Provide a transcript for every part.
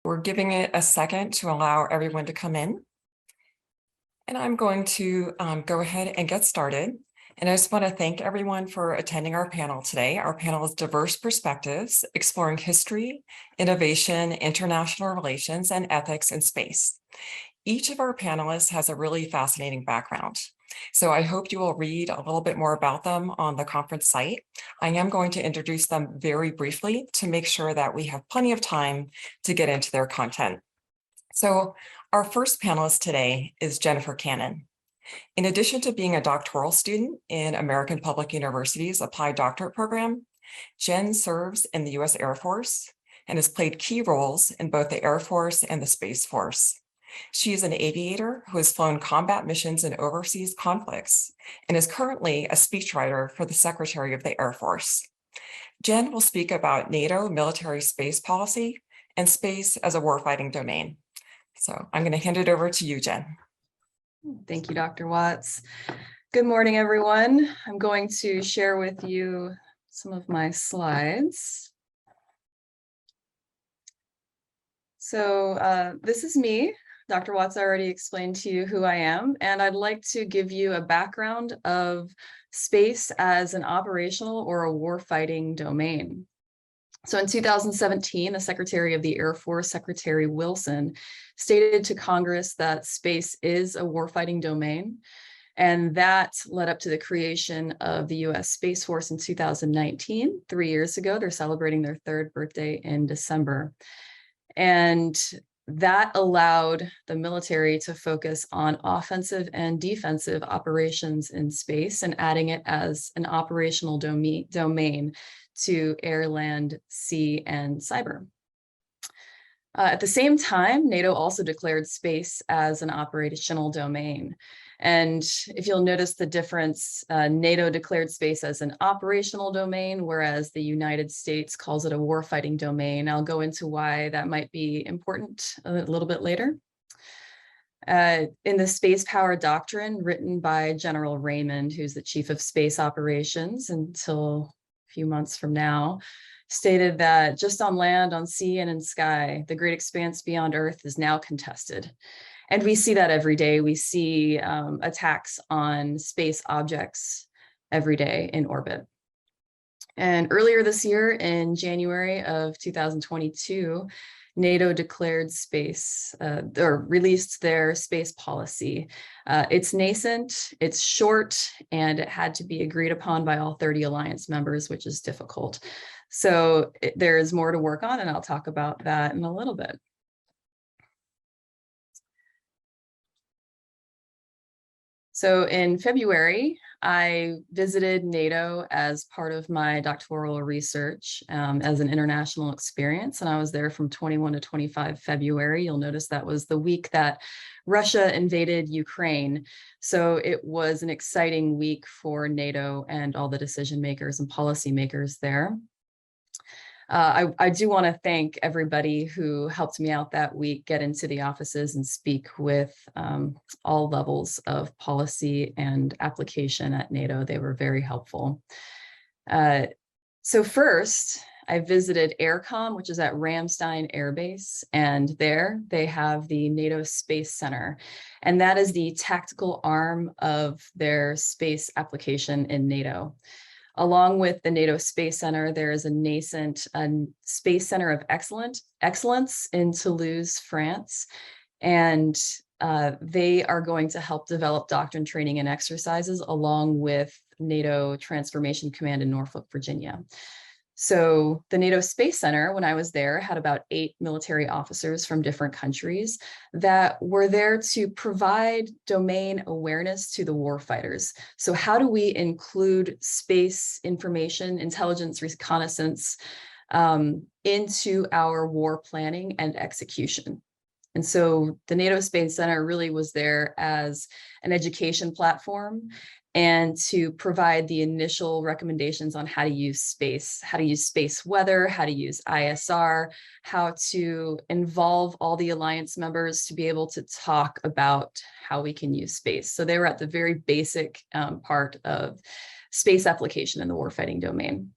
We're giving it a second to allow everyone to come in. And I'm going to go ahead and get started. And I just want to thank everyone for attending our panel today. Our panel is Diverse Perspectives, Exploring History, Innovation, International Relations, and Ethics in Space. Each of our panelists has a really fascinating background. So I hope you will read a little bit more about them on the conference site. I am going to introduce them very briefly to make sure that we have plenty of time to get into their content. So our first panelist today is Jennifer Cannon. In addition to being a doctoral student in American Public University's Applied Doctorate Program, Jen serves in the U.S. Air Force and has played key roles in both the Air Force and the Space Force. She is an aviator who has flown combat missions in overseas conflicts and is currently a speechwriter for the Secretary of the Air Force. Jen will speak about NATO military space policy and space as a warfighting domain. So I'm going to hand it over to you, Jen. Thank you, Dr. Watts. Good morning, everyone. I'm going to share with you some of my slides. So this is me. Dr. Watts already explained to you who I am, and I'd like to give you a background of space as an operational or a warfighting domain. So in 2017, the Secretary of the Air Force, Secretary Wilson, stated to Congress that space is a warfighting domain, and that led up to the creation of the U.S. Space Force in 2019, 3 years ago. They're celebrating their 3rd birthday in December. And that allowed the military to focus on offensive and defensive operations in space and adding it as an operational domain to air, land, sea, and cyber. At the same time, NATO also declared space as an operational domain. And if you'll notice the difference, NATO declared space as an operational domain, whereas the United States calls it a warfighting domain. I'll go into why that might be important a little bit later. In the Space Power Doctrine, written by General Raymond, who's the Chief of Space Operations until a few months from now, stated that just on land, on sea, and in sky, the great expanse beyond Earth is now contested. And we see that every day. We see attacks on space objects every day in orbit. And earlier this year, in January of 2022, NATO declared space, or released their space policy. It's nascent, it's short, and it had to be agreed upon by all 30 alliance members, which is difficult. So there is more to work on, and I'll talk about that in a little bit. So in February, I visited NATO as part of my doctoral research as an international experience, and I was there from 21 to 25 February. You'll notice that was the week that Russia invaded Ukraine. So it was an exciting week for NATO and all the decision makers and policymakers there. I do want to thank everybody who helped me out that week get into the offices and speak with all levels of policy and application at NATO. They were very helpful. So first, I visited AIRCOM, which is at Ramstein Air Base, and there they have the NATO Space Center, and that is the tactical arm of their space application in NATO. Along with the NATO Space Center, there is a nascent Space Center of Excellence in Toulouse, France, and they are going to help develop doctrine, training, and exercises along with NATO Transformation Command in Norfolk, Virginia. So the NATO Space Center, when I was there, had about 8 military officers from different countries that were there to provide domain awareness to the warfighters. So how do we include space information, intelligence, reconnaissance into our war planning and execution? And so the NATO Space Center really was there as an education platform and to provide the initial recommendations on how to use space weather, how to use ISR, how to involve all the alliance members to be able to talk about how we can use space. So they were at the very basic part of space application in the warfighting domain.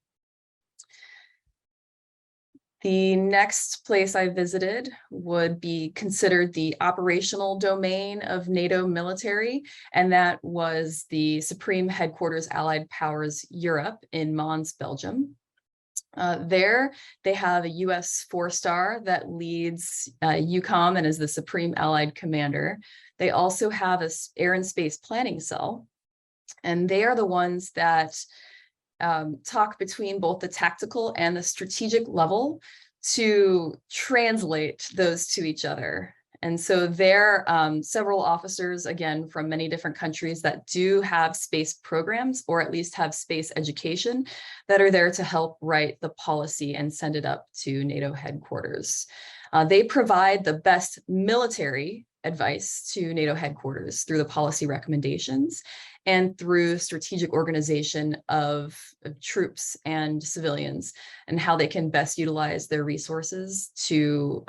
The next place I visited would be considered the operational domain of NATO military, and that was the Supreme Headquarters Allied Powers Europe in Mons, Belgium. There, they have a US 4-star that leads EUCOM and is the Supreme Allied Commander. They also have an Air and Space Planning Cell, and they are the ones that talk between both the tactical and the strategic level to translate those to each other. And so there are several officers, again, from many different countries that do have space programs, or at least have space education, that are there to help write the policy and send it up to NATO headquarters. They provide the best military advice to NATO headquarters through the policy recommendations and through strategic organization of troops and civilians, and how they can best utilize their resources to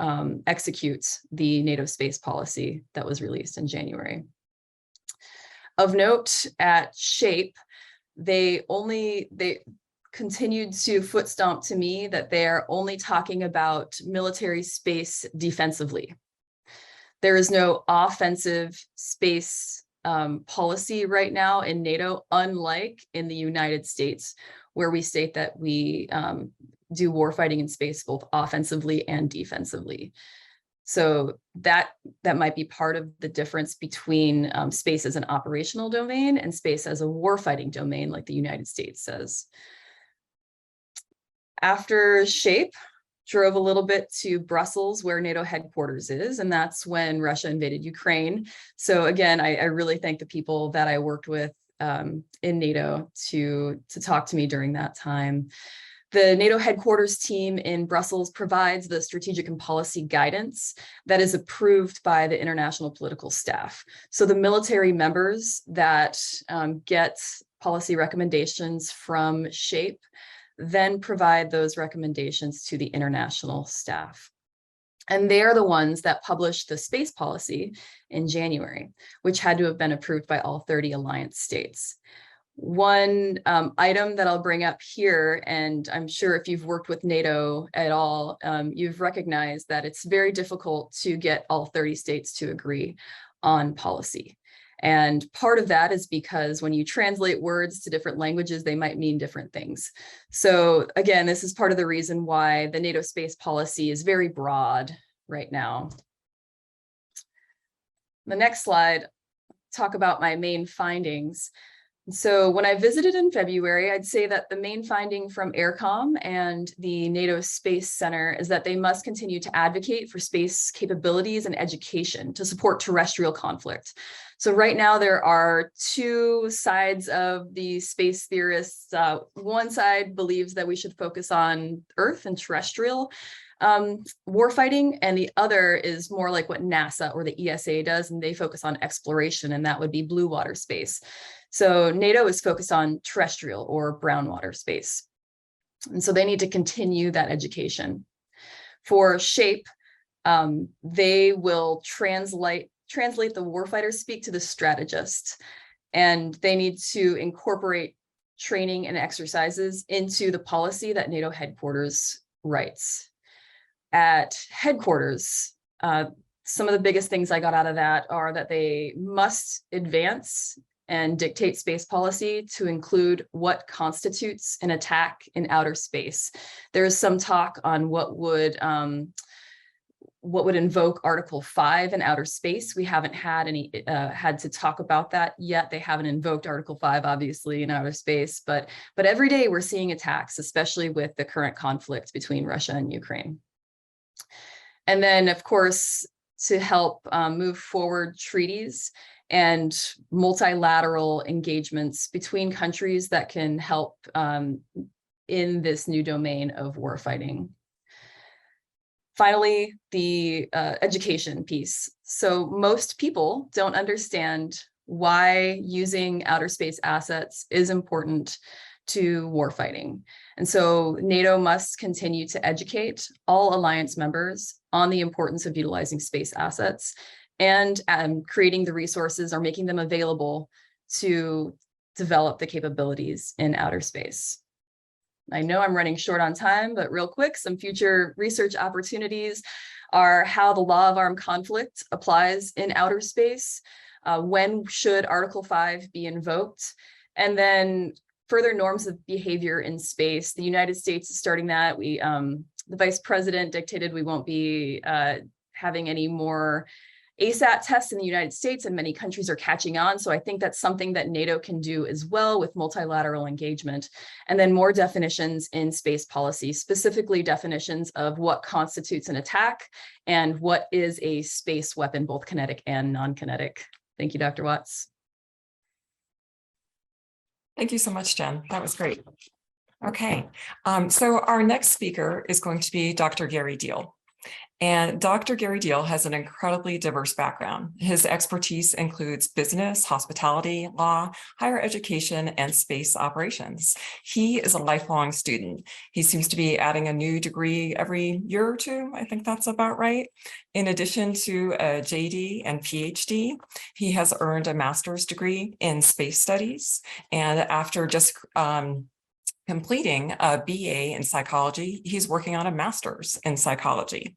execute the NATO space policy that was released in January. Of note, at SHAPE, they continued to foot stomp to me that they're only talking about military space defensively. There is no offensive space policy right now in NATO, unlike in the United States, where we state that we do warfighting in space both offensively and defensively. So that might be part of the difference between space as an operational domain and space as a warfighting domain, like the United States says. After SHAPE, drove a little bit to Brussels, where NATO headquarters is, and that's when Russia invaded Ukraine. So again, I really thank the people that I worked with in NATO to talk to me during that time. The NATO headquarters team in Brussels provides the strategic and policy guidance that is approved by the international political staff. So the military members that get policy recommendations from SHAPE then provide those recommendations to the international staff. And they're the ones that published the space policy in January, which had to have been approved by all 30 alliance states. One item that I'll bring up here, and I'm sure if you've worked with NATO at all, you've recognized that it's very difficult to get all 30 states to agree on policy. And part of that is because when you translate words to different languages, they might mean different things. So again, this is part of the reason why the NATO space policy is very broad right now. The next slide, talk about my main findings. So when I visited in February, I'd say that the main finding from AIRCOM and the NATO Space Center is that they must continue to advocate for space capabilities and education to support terrestrial conflict. So right now there are two sides of the space theorists. One side believes that we should focus on Earth and terrestrial warfighting, and the other is more like what NASA or the ESA does, and they focus on exploration, and that would be blue water space. So NATO is focused on terrestrial or brown water space. And so they need to continue that education. For SHAPE, they will translate the warfighter speak to the strategist, and they need to incorporate training and exercises into the policy that NATO headquarters writes. At headquarters, some of the biggest things I got out of that are that they must advance and dictate space policy to include what constitutes an attack in outer space. There is some talk on what would invoke Article 5 in outer space. We haven't had to talk about that yet. They haven't invoked Article 5, obviously, in outer space, but every day we're seeing attacks, especially with the current conflict between Russia and Ukraine. And then, of course, to help move forward treaties and multilateral engagements between countries that can help in this new domain of warfighting. Finally, the education piece. So most people don't understand why using outer space assets is important to warfighting. And so NATO must continue to educate all alliance members on the importance of utilizing space assets and creating the resources or making them available to develop the capabilities in outer space. I know I'm running short on time, but real quick, some future research opportunities are how the law of armed conflict applies in outer space. When should Article 5 be invoked? And then further norms of behavior in space. The United States is starting that. The vice president dictated we won't be having any more ASAT tests in the United States, and many countries are catching on. So I think that's something that NATO can do as well with multilateral engagement. And then more definitions in space policy, specifically definitions of what constitutes an attack and what is a space weapon, both kinetic and non-kinetic. Thank you, Dr. Watts. Thank you so much, Jen. That was great. Okay, so our next speaker is going to be Dr. Gary Deal. And Dr. Gary Deal has an incredibly diverse background. His expertise includes business, hospitality, law, higher education, and space operations. He is a lifelong student. He seems to be adding a new degree every year or two. I think that's about right. In addition to a JD and PhD, he has earned a master's degree in space studies. And after just completing a BA in psychology, he's working on a master's in psychology.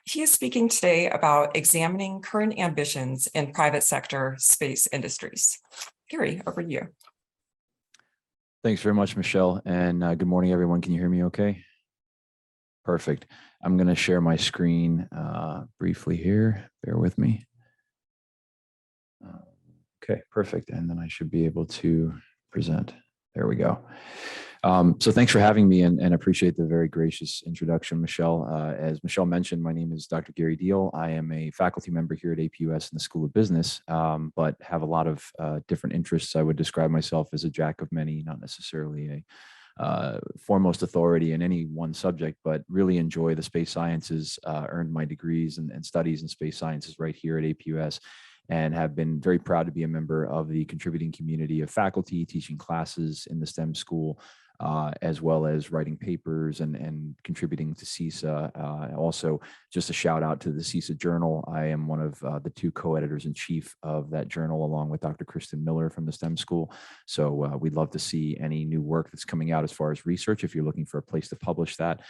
He is speaking today about examining current ambitions in private sector space industries. Gary, over to you. Thanks very much, Michelle, and good morning, everyone. Can you hear me okay? Perfect. I'm going to share my screen briefly here. Bear with me. Okay, perfect. And then I should be able to present. There we go. So thanks for having me and appreciate the very gracious introduction, Michelle. As Michelle mentioned, my name is Dr. Gary Deal. I am a faculty member here at APUS in the School of Business, but have a lot of different interests. I would describe myself as a jack of many, not necessarily a foremost authority in any one subject, but really enjoy the space sciences, earned my degrees and studies in space sciences right here at APUS, and have been very proud to be a member of the contributing community of faculty teaching classes in the STEM school, as well as writing papers and contributing to CISA. Also, just a shout out to the CISA Journal. I am one of the two co-editors in chief of that journal, along with Dr. Kristen Miller from the STEM school. So we'd love to see any new work that's coming out as far as research. If you're looking for a place to publish that,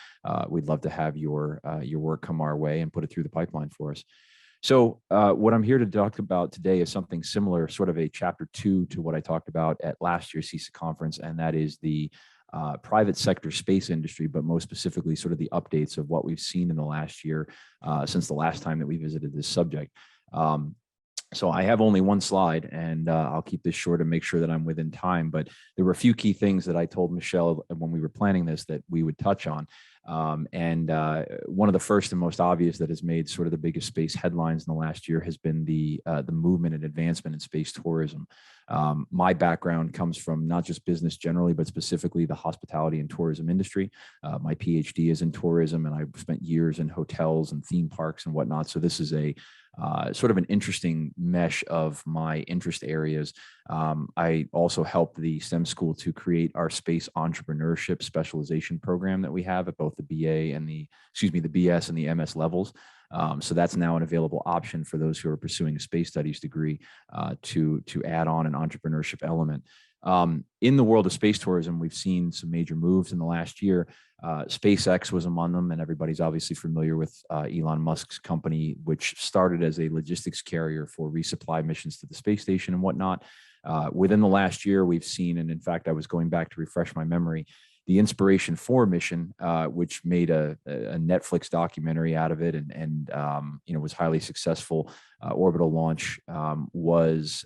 we'd love to have your work come our way and put it through the pipeline for us. So what I'm here to talk about today is something similar, sort of a chapter 2 to what I talked about at last year's CISA conference, and that is the private sector space industry, but most specifically sort of the updates of what we've seen in the last year since the last time that we visited this subject. So I have only one slide, and I'll keep this short and make sure that I'm within time, but there were a few key things that I told Michelle when we were planning this that we would touch on. One of the first and most obvious that has made sort of the biggest space headlines in the last year has been the movement and advancement in space tourism. My background comes from not just business generally, but specifically the hospitality and tourism industry. My PhD is in tourism, and I've spent years in hotels and theme parks and whatnot. So this is a sort of an interesting mesh of my interest areas. I also helped the STEM school to create our space entrepreneurship specialization program that we have at both the BA and the BS and the MS levels. So that's now an available option for those who are pursuing a space studies degree to add on an entrepreneurship element. In the world of space tourism, we've seen some major moves in the last year. SpaceX was among them, and everybody's obviously familiar with Elon Musk's company, which started as a logistics carrier for resupply missions to the space station and whatnot. Within the last year, we've seen, and in fact, I was going back to refresh my memory, the Inspiration 4 mission, which made a Netflix documentary out of it and was highly successful. Orbital launch was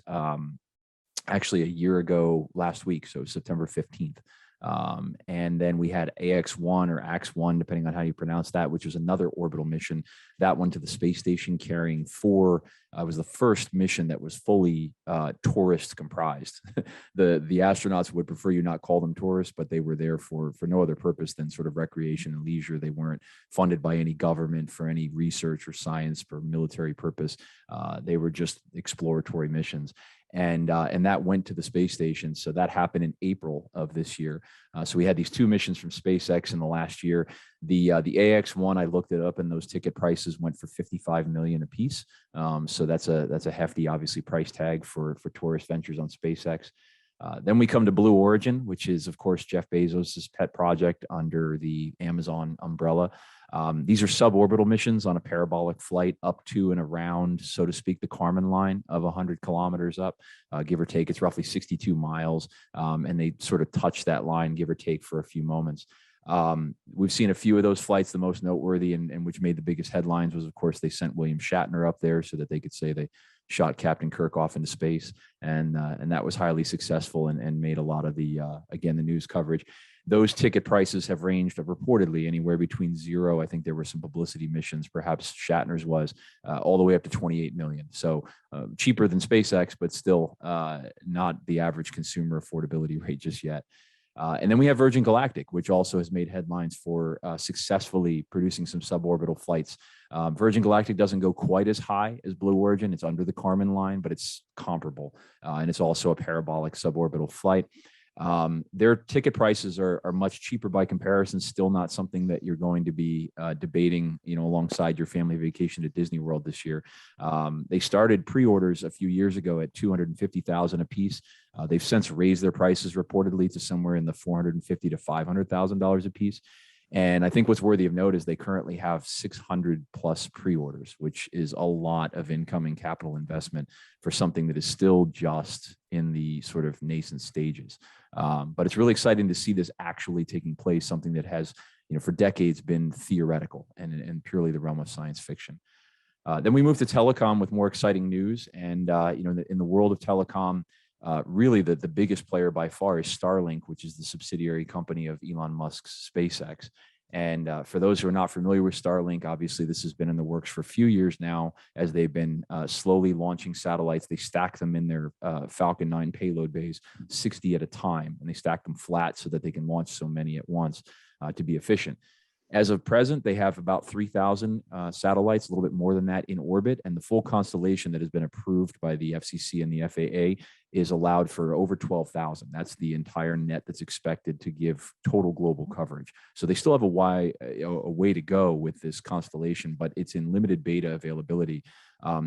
actually a year ago last week, so September 15th. And then we had AX-1 or AX-1, depending on how you pronounce that, which was another orbital mission. That one to the space station carrying four, was the first mission that was fully tourist comprised. The astronauts would prefer you not call them tourists, but they were there for no other purpose than sort of recreation and leisure. They weren't funded by any government for any research or science for military purpose. They were just exploratory missions. And that went to the space station. So that happened in April of this year. So we had these two missions from SpaceX in the last year. The AX-1, I looked it up, and those ticket prices went for $55 million a piece. So that's a hefty, obviously, price tag for tourist ventures on SpaceX. Then we come to Blue Origin, which is, of course, Jeff Bezos' pet project under the Amazon umbrella. These are suborbital missions on a parabolic flight up to and around, so to speak, the Kármán line of 100 kilometers up, give or take. It's roughly 62 miles, and they sort of touch that line, give or take, for a few moments. We've seen a few of those flights. The most noteworthy and which made the biggest headlines was, of course, they sent William Shatner up there so that they could say they shot Captain Kirk off into space, and that was highly successful and made a lot of the again, the news coverage. Those ticket prices have ranged reportedly anywhere between zero. I think there were some publicity missions, perhaps Shatner's was, all the way up to 28 million. So cheaper than SpaceX, but still not the average consumer affordability rate just yet. And then we have Virgin Galactic, which also has made headlines for successfully producing some suborbital flights. Virgin Galactic doesn't go quite as high as Blue Origin. It's under the Kármán line, but it's comparable. And it's also a parabolic suborbital flight. Their ticket prices are much cheaper by comparison. Still not something that you're going to be debating, alongside your family vacation to Disney World this year. They started pre-orders a few years ago at $250,000 a piece. They've since raised their prices reportedly to somewhere in the $450,000 to $500,000 a piece. And I think what's worthy of note is they currently have 600 plus pre-orders, which is a lot of incoming capital investment for something that is still just in the sort of nascent stages. But it's really exciting to see this actually taking place, something that has, for decades been theoretical and purely the realm of science fiction. Then we move to telecom with more exciting news. And, in the world of telecom, really the biggest player by far is Starlink, which is the subsidiary company of Elon Musk's SpaceX. And for those who are not familiar with Starlink, obviously this has been in the works for a few years now as they've been slowly launching satellites. They stack them in their Falcon 9 payload bays, 60 at a time, and they stack them flat so that they can launch so many at once to be efficient. As of present, they have about 3,000 satellites, a little bit more than that, in orbit, and the full constellation that has been approved by the FCC and the FAA is allowed for over 12,000. That's the entire net that's expected to give total global coverage. So they still have a way to go with this constellation, but it's in limited beta availability.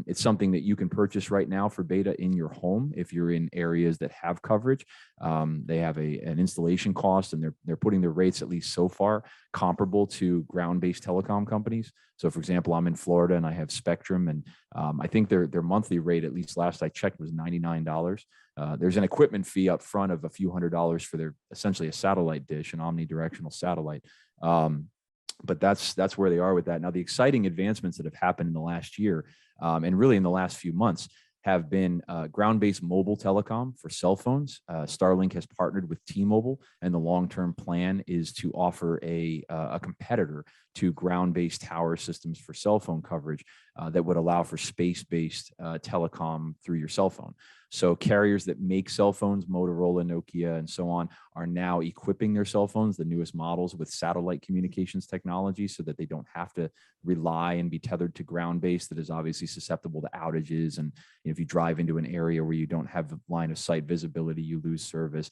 It's something that you can purchase right now for beta in your home if you're in areas that have coverage. They have an installation cost, and they're putting their rates, at least so far, comparable to ground-based telecom companies. So, for example, I'm in Florida and I have Spectrum, and I think their monthly rate, at least last I checked, was $99. There's an equipment fee up front of a few $100s for their essentially a satellite dish, an omnidirectional satellite. But that's where they are with that. Now, the exciting advancements that have happened in the last year, and really in the last few months, have been ground-based mobile telecom for cell phones. Starlink has partnered with T-Mobile, and the long-term plan is to offer a competitor to ground-based tower systems for cell phone coverage that would allow for space-based telecom through your cell phone. So carriers that make cell phones, Motorola, Nokia, and so on, are now equipping their cell phones, the newest models, with satellite communications technology so that they don't have to rely and be tethered to ground-based that is obviously susceptible to outages. And if you drive into an area where you don't have line of sight visibility, you lose service.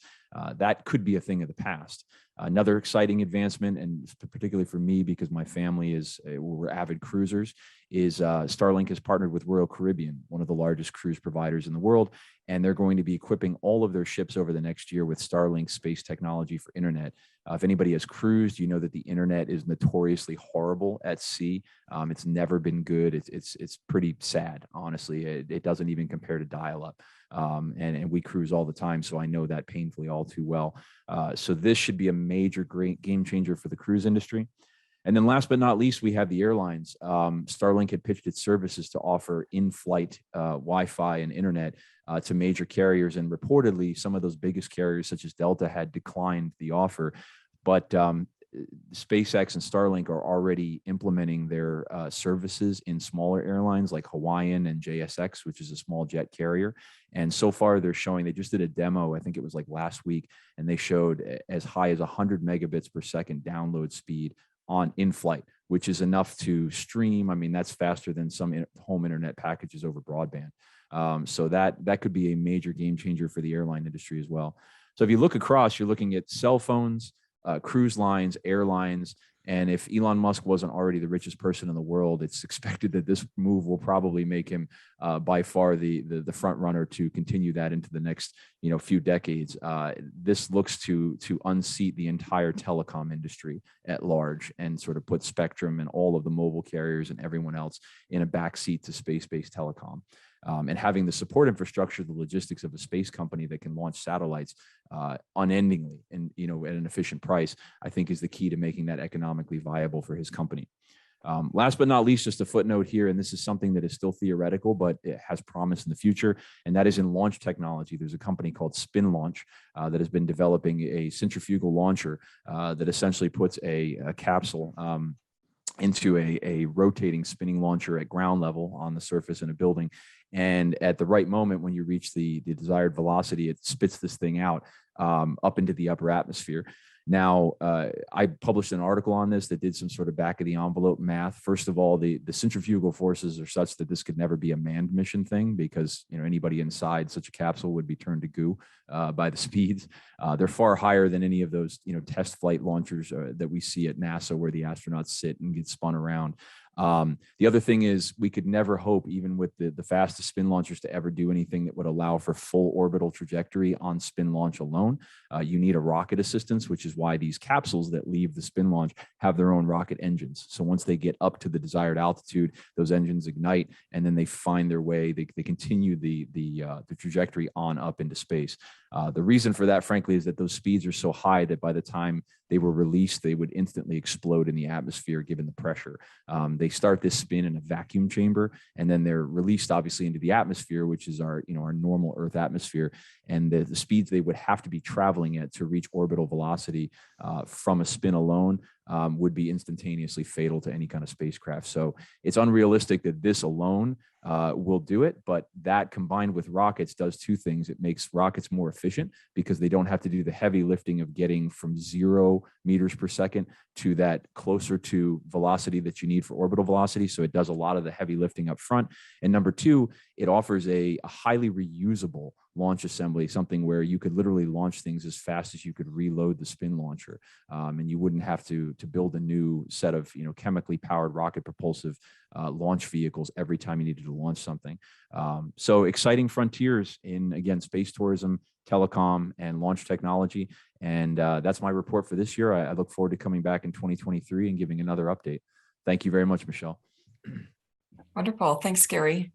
That could be a thing of the past. Another exciting advancement, and particularly for me because my family we're avid cruisers, is Starlink has partnered with Royal Caribbean, one of the largest cruise providers in the world, and they're going to be equipping all of their ships over the next year with Starlink space technology for internet. If anybody has cruised, you know that the internet is notoriously horrible at sea. It's never been good. It's pretty sad, honestly. It doesn't even compare to dial-up. And we cruise all the time, so I know that painfully all too well. So this should be a major great game changer for the cruise industry. And then last but not least, we have the airlines. Starlink had pitched its services to offer in-flight Wi-Fi and internet to major carriers. And reportedly, some of those biggest carriers, such as Delta, had declined the offer. But SpaceX and Starlink are already implementing their services in smaller airlines like Hawaiian and JSX, which is a small jet carrier. And so far they're showing, they just did a demo, I think it was like last week, and they showed as high as 100 megabits per second download speed on in-flight, which is enough to stream. I mean, that's faster than some home internet packages over broadband. So that could be a major game changer for the airline industry as well. So if you look across, you're looking at cell phones, cruise lines, airlines, And if Elon Musk wasn't already the richest person in the world, it's expected that this move will probably make him by far the front runner to continue that into the next few decades. This looks to unseat the entire telecom industry at large and sort of put Spectrum and all of the mobile carriers and everyone else in a backseat to space-based telecom. And having the support infrastructure, the logistics of a space company that can launch satellites unendingly and at an efficient price, I think is the key to making that economically viable for his company. Last but not least, just a footnote here, and this is something that is still theoretical, but it has promise in the future, and that is in launch technology. There's a company called Spin Launch that has been developing a centrifugal launcher that essentially puts a capsule into a rotating spinning launcher at ground level on the surface in a building. And at the right moment, when you reach the desired velocity, it spits this thing out up into the upper atmosphere. Now, I published an article on this that did some sort of back of the envelope math. First of all, the centrifugal forces are such that this could never be a manned mission thing because anybody inside such a capsule would be turned to goo by the speeds. They're far higher than any of those test flight launchers that we see at NASA where the astronauts sit and get spun around. The other thing is we could never hope, even with the fastest spin launchers, to ever do anything that would allow for full orbital trajectory on spin launch alone. You need a rocket assistance, which is why these capsules that leave the spin launch have their own rocket engines. So once they get up to the desired altitude, those engines ignite, and then they find their way. They continue the trajectory on up into space. The reason for that, frankly, is that those speeds are so high that by the time they were released, they would instantly explode in the atmosphere given the pressure. They start this spin in a vacuum chamber, and then they're released obviously into the atmosphere, which is our normal Earth atmosphere. And the speeds they would have to be traveling at to reach orbital velocity from a spin alone would be instantaneously fatal to any kind of spacecraft. So it's unrealistic that this alone will do it, but that combined with rockets does two things. It makes rockets more efficient because they don't have to do the heavy lifting of getting from 0 meters per second to that closer to velocity that you need for orbital velocity. So it does a lot of the heavy lifting up front. And number two, it offers a highly reusable launch assembly, something where you could literally launch things as fast as you could reload the spin launcher. And you wouldn't have to build a new set of chemically powered rocket propulsive launch vehicles every time you needed to launch something. So exciting frontiers in, again, space tourism, telecom, and launch technology. And that's my report for this year. I look forward to coming back in 2023 and giving another update. Thank you very much, Michelle. Wonderful. Thanks, Gary.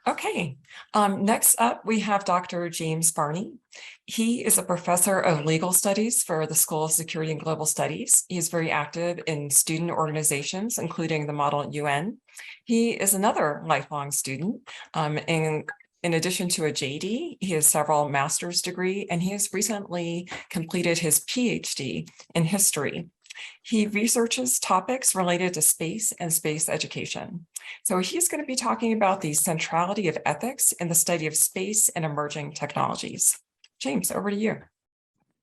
Okay, next up, we have Dr. James Barney. He is a professor of legal studies for the School of Security and Global Studies. He is very active in student organizations, including the Model UN. He is another lifelong student. In addition to a JD, he has several master's degree, and he has recently completed his PhD in history. He researches topics related to space and space education. So he's going to be talking about the centrality of ethics in the study of space and emerging technologies. James, over to you.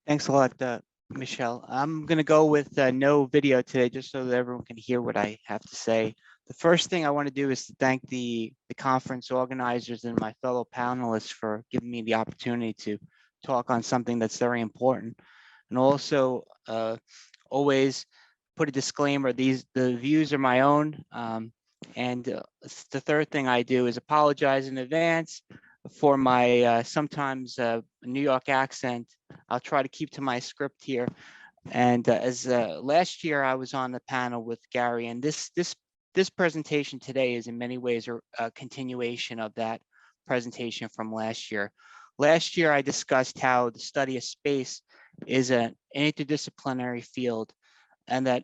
Thanks a lot, Michelle. I'm going to go with no video today, just so that everyone can hear what I have to say. The first thing I want to do is to thank the conference organizers and my fellow panelists for giving me the opportunity to talk on something that's very important. And also, always put a disclaimer, the views are my own. And the third thing I do is apologize in advance for my sometimes New York accent. I'll try to keep to my script here. And as last year I was on the panel with Gary, and this presentation today is in many ways a continuation of that presentation from last year. Last year I discussed how the study of space is an interdisciplinary field, and that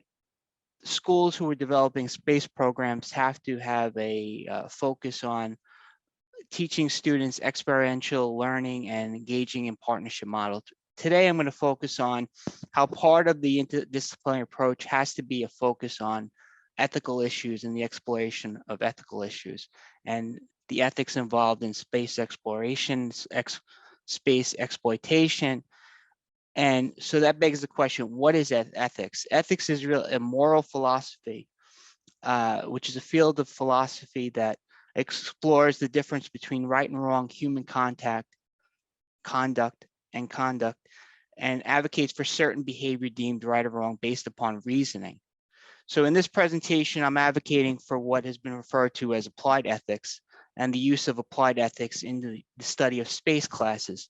schools who are developing space programs have to have a focus on teaching students experiential learning and engaging in partnership models. Today, I'm going to focus on how part of the interdisciplinary approach has to be a focus on ethical issues and the exploration of ethical issues and the ethics involved in space exploration, space exploitation. And so that begs the question, what is ethics? Ethics is a moral philosophy, which is a field of philosophy that explores the difference between right and wrong human conduct, and advocates for certain behavior deemed right or wrong based upon reasoning. So in this presentation, I'm advocating for what has been referred to as applied ethics and the use of applied ethics in the study of space classes.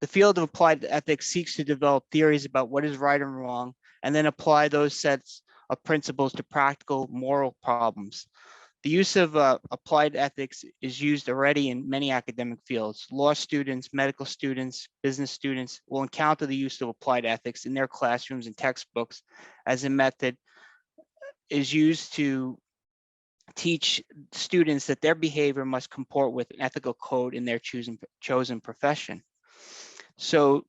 The field of applied ethics seeks to develop theories about what is right and wrong, and then apply those sets of principles to practical moral problems. The use of applied ethics is used already in many academic fields. Law students, medical students, business students will encounter the use of applied ethics in their classrooms and textbooks as a method is used to teach students that their behavior must comport with an ethical code in their chosen profession. So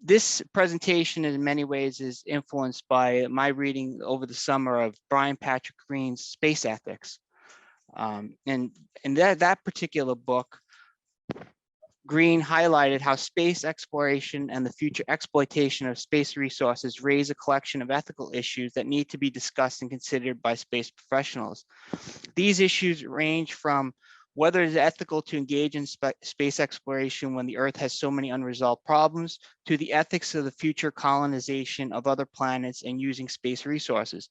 this presentation in many ways is influenced by my reading over the summer of Brian Patrick Green's Space Ethics. And in that particular book, Green highlighted how space exploration and the future exploitation of space resources raise a collection of ethical issues that need to be discussed and considered by space professionals. These issues range from whether it is ethical to engage in space exploration when the Earth has so many unresolved problems, to the ethics of the future colonization of other planets and using space resources.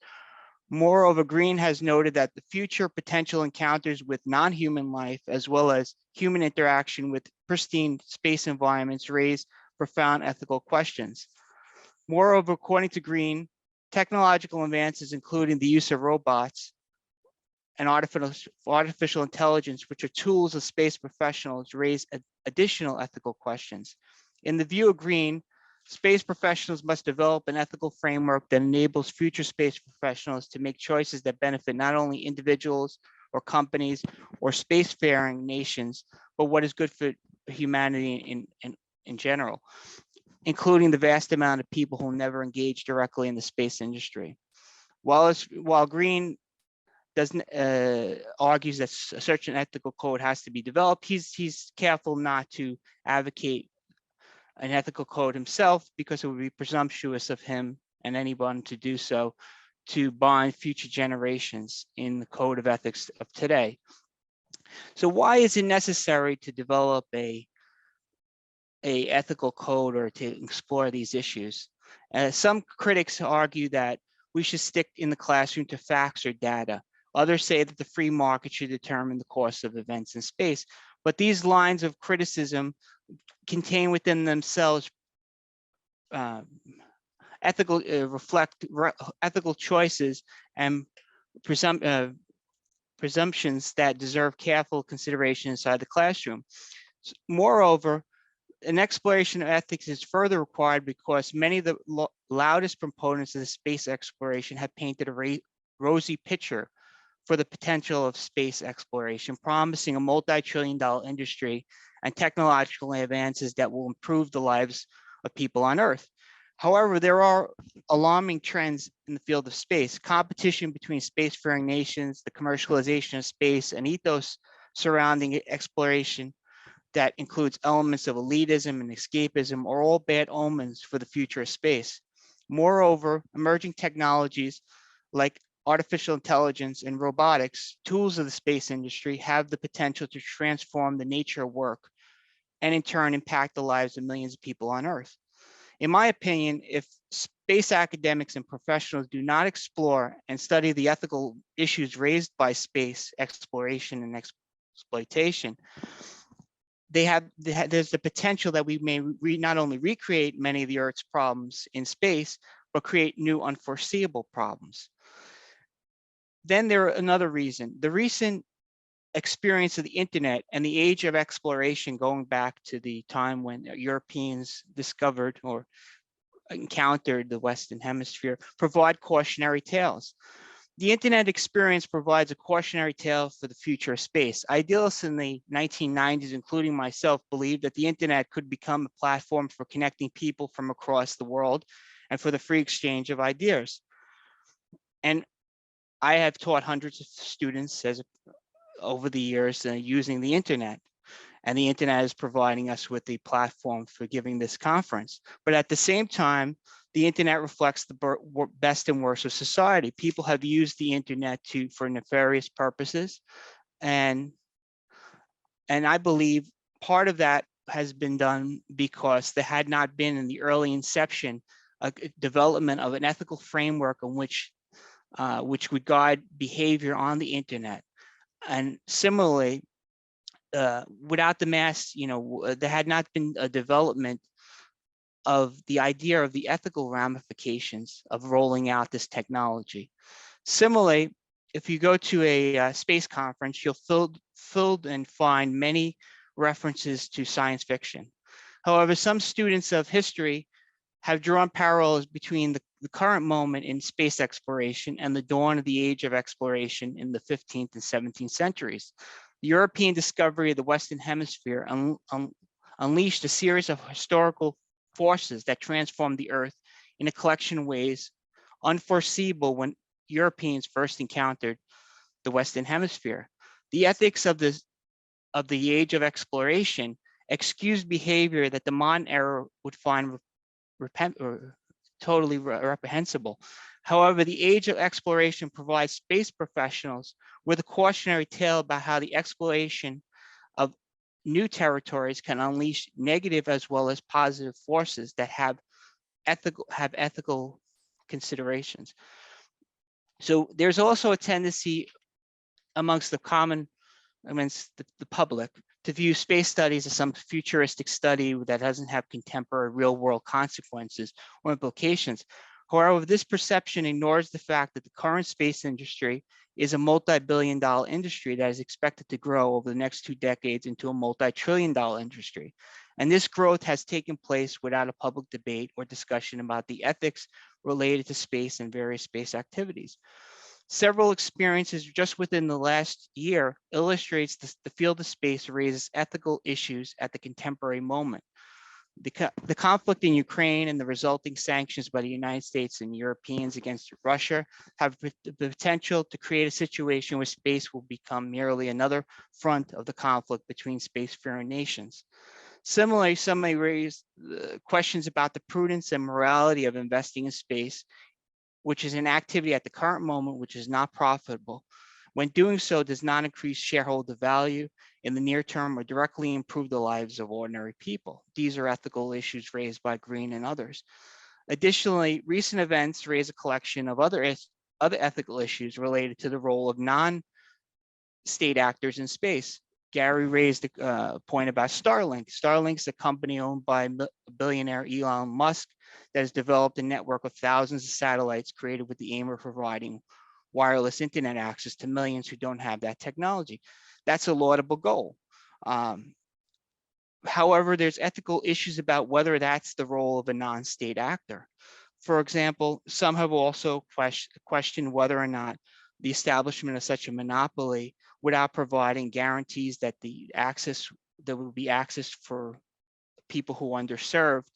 Moreover, Green has noted that the future potential encounters with non-human life, as well as human interaction with pristine space environments, raise profound ethical questions. Moreover, according to Green, technological advances, including the use of robots and artificial intelligence, which are tools of space professionals, raise additional ethical questions. In the view of Green, space professionals must develop an ethical framework that enables future space professionals to make choices that benefit not only individuals or companies or spacefaring nations, but what is good for humanity in general, including the vast amount of people who never engage directly in the space industry. While Green doesn't argues that a certain ethical code has to be developed, he's careful not to advocate an ethical code himself, because it would be presumptuous of him and anyone to do so, to bind future generations in the code of ethics of today. So why is it necessary to develop a ethical code or to explore these issues? Some critics argue that we should stick in the classroom to facts or data. Others say that the free market should determine the course of events in space. But these lines of criticism contain within themselves ethical ethical choices and presumptions that deserve careful consideration inside the classroom. Moreover, an exploration of ethics is further required because many of the loudest proponents of the space exploration have painted a rosy picture for the potential of space exploration, promising a multi-trillion-dollar industry and technological advances that will improve the lives of people on Earth. However, there are alarming trends in the field of space. Competition between spacefaring nations, the commercialization of space, and ethos surrounding exploration that includes elements of elitism and escapism are all bad omens for the future of space. Moreover, emerging technologies like artificial intelligence and robotics, tools of the space industry, have the potential to transform the nature of work and in turn impact the lives of millions of people on Earth. In my opinion, if space academics and professionals do not explore and study the ethical issues raised by space exploration and exploitation, there's the potential that we may not only recreate many of the Earth's problems in space, but create new unforeseeable problems. Then there another reason, the recent experience of the internet and the age of exploration going back to the time when Europeans discovered or encountered the Western Hemisphere provide cautionary tales. The internet experience provides a cautionary tale for the future of space. Idealists in the 1990s, including myself, believed that the internet could become a platform for connecting people from across the world and for the free exchange of ideas. And I have taught hundreds of students over the years using the internet, and the internet is providing us with the platform for giving this conference. But at the same time, the internet reflects the best and worst of society. People have used the internet for nefarious purposes, and I believe part of that has been done because there had not been in the early inception a development of an ethical framework in which which would guide behavior on the internet. And similarly, without the mass, there had not been a development of the idea of the ethical ramifications of rolling out this technology. Similarly, if you go to a space conference, you'll fill and find many references to science fiction. However, some students of history have drawn parallels between the current moment in space exploration and the dawn of the age of exploration in the 15th and 17th centuries. The European discovery of the Western Hemisphere unleashed a series of historical forces that transformed the Earth in a collection of ways unforeseeable when Europeans first encountered the Western Hemisphere. The ethics of the age of exploration excused behavior that the modern era would find totally reprehensible. However, the age of exploration provides space professionals with a cautionary tale about how the exploration of new territories can unleash negative as well as positive forces that have ethical considerations. So there's also a tendency amongst the public to view space studies as some futuristic study that doesn't have contemporary real world consequences or implications. However, this perception ignores the fact that the current space industry is a multi-billion-dollar industry that is expected to grow over the next 2 decades into a multi-trillion-dollar industry. And this growth has taken place without a public debate or discussion about the ethics related to space and various space activities. Several experiences just within the last year illustrates the field of space raises ethical issues at the contemporary moment. The conflict in Ukraine and the resulting sanctions by the United States and Europeans against Russia have the potential to create a situation where space will become merely another front of the conflict between spacefaring nations. Similarly, some may raise questions about the prudence and morality of investing in space, which is an activity at the current moment which is not profitable. When doing so does not increase shareholder value in the near term or directly improve the lives of ordinary people. These are ethical issues raised by Green and others. Additionally, recent events raise a collection of other ethical issues related to the role of non-state actors in space. Gary raised a point about Starlink. Starlink is a company owned by billionaire Elon Musk that has developed a network of thousands of satellites created with the aim of providing wireless internet access to millions who don't have that technology. That's a laudable goal. However, there's ethical issues about whether that's the role of a non-state actor. For example, some have also questioned whether or not the establishment of such a monopoly without providing guarantees that there will be access for people who are underserved,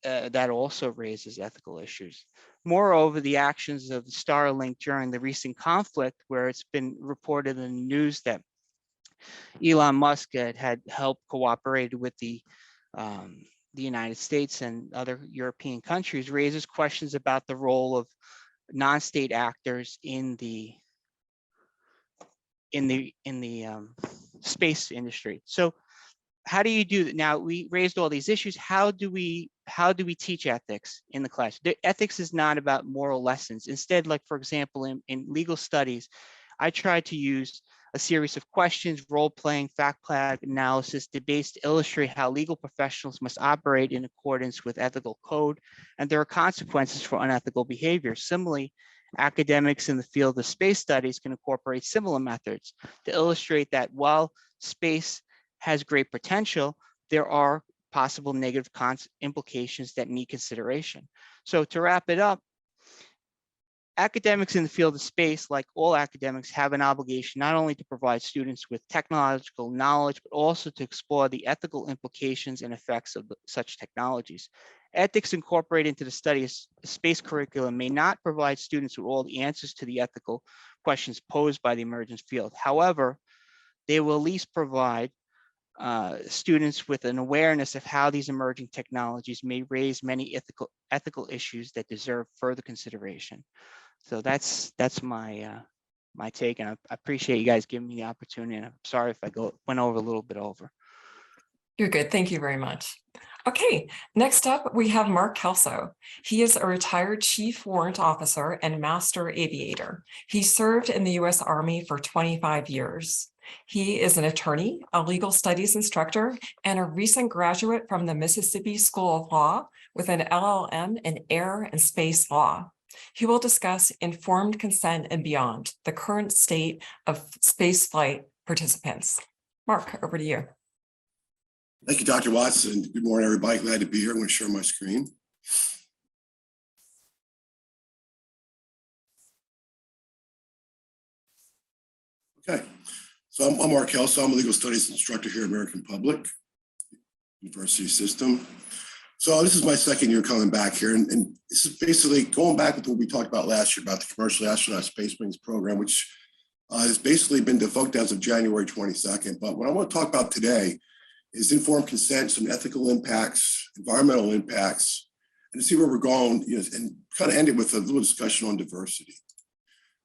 that also raises ethical issues. Moreover, the actions of Starlink during the recent conflict, where it's been reported in the news that Elon Musk had helped cooperate with the United States and other European countries, raises questions about the role of non-state actors in the space industry. So how do you do that? Now, we raised all these issues. How do we teach ethics in the class? Ethics is not about moral lessons. Instead, like for example, in legal studies, I try to use a series of questions, role-playing, fact-pack analysis, debates to illustrate how legal professionals must operate in accordance with ethical code, and there are consequences for unethical behavior. Similarly, academics in the field of space studies can incorporate similar methods to illustrate that while space has great potential, there are possible negative implications that need consideration. So to wrap it up, academics in the field of space, like all academics, have an obligation not only to provide students with technological knowledge, but also to explore the ethical implications and effects of such technologies. Ethics incorporated into the study of space curriculum may not provide students with all the answers to the ethical questions posed by the emergent field. However, they will at least provide students with an awareness of how these emerging technologies may raise many ethical issues that deserve further consideration. So that's my my take, and I appreciate you guys giving me the opportunity. And I'm sorry if I went over a little bit over. You're good. Thank you very much. Okay, next up, we have Mark Kelso. He is a retired Chief Warrant Officer and Master Aviator. He served in the U.S. Army for 25 years. He is an attorney, a legal studies instructor, and a recent graduate from the Mississippi School of Law with an LLM in air and space law. He will discuss informed consent and beyond, the current state of spaceflight participants. Mark, over to you. Thank you, Dr. Watson. Good morning, everybody. Glad to be here. I'm going to share my screen. Okay, so I'm Mark Kelso. I'm a legal studies instructor here at American Public University System. So this is my second year coming back here, and this is basically going back with what we talked about last year about the Commercial Astronaut Space Wings program, which has basically been defunct as of January 22nd. But what I want to talk about today is informed consent, some ethical impacts, environmental impacts, and to see where we're going, and kind of end it with a little discussion on diversity.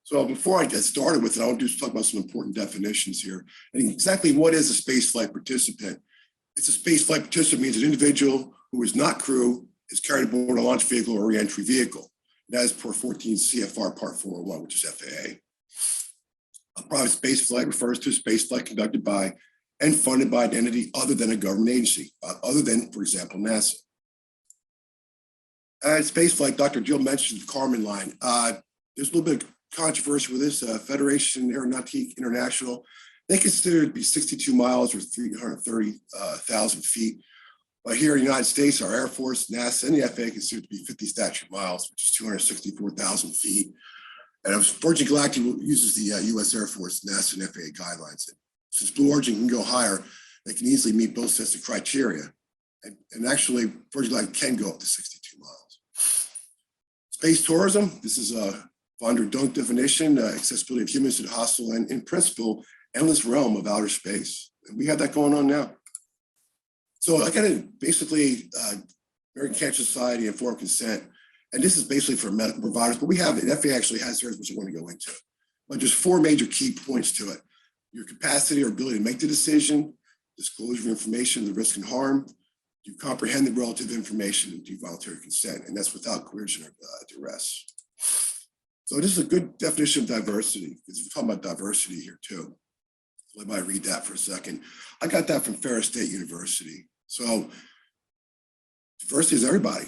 So before I get started with it, I want to talk about some important definitions here. And exactly what is a spaceflight participant? It's a spaceflight participant means an individual who is not crew, is carried aboard a launch vehicle or re-entry vehicle. That is per 14 CFR Part 401, which is FAA. A private spaceflight refers to a spaceflight conducted by and funded by an entity other than a government agency, other than, for example, NASA. Spaceflight, Dr. Jill mentioned the Kármán line. There's a little bit of controversy with this. Federation Aeronautique International, they consider it to be 62 miles or 330,000 feet. But here in the United States, our Air Force, NASA, and the FAA consider it to be 50 statute miles, which is 264,000 feet. And Virgin Galactic uses the US Air Force, NASA, and FAA guidelines. Since Blue Origin can go higher, they can easily meet both sets of criteria. And actually, Virgin Galactic can go up to 62 miles. Space tourism, this is a von der Donk definition, accessibility of humans to the hostile and, in principle, endless realm of outer space. And we have that going on now. So I got to basically, American Cancer Society, informed consent, and this is basically for medical providers, but we have it. FAA actually has theirs, which I want to go into. But there's 4 major key points to it. Your capacity or ability to make the decision, disclosure of information, the risk and harm, you comprehend the relative information, and do voluntary consent, and that's without coercion or duress. So this is a good definition of diversity, because we're talking about diversity here too. Let me read that for a second. I got that from Ferris State University. So diversity is everybody.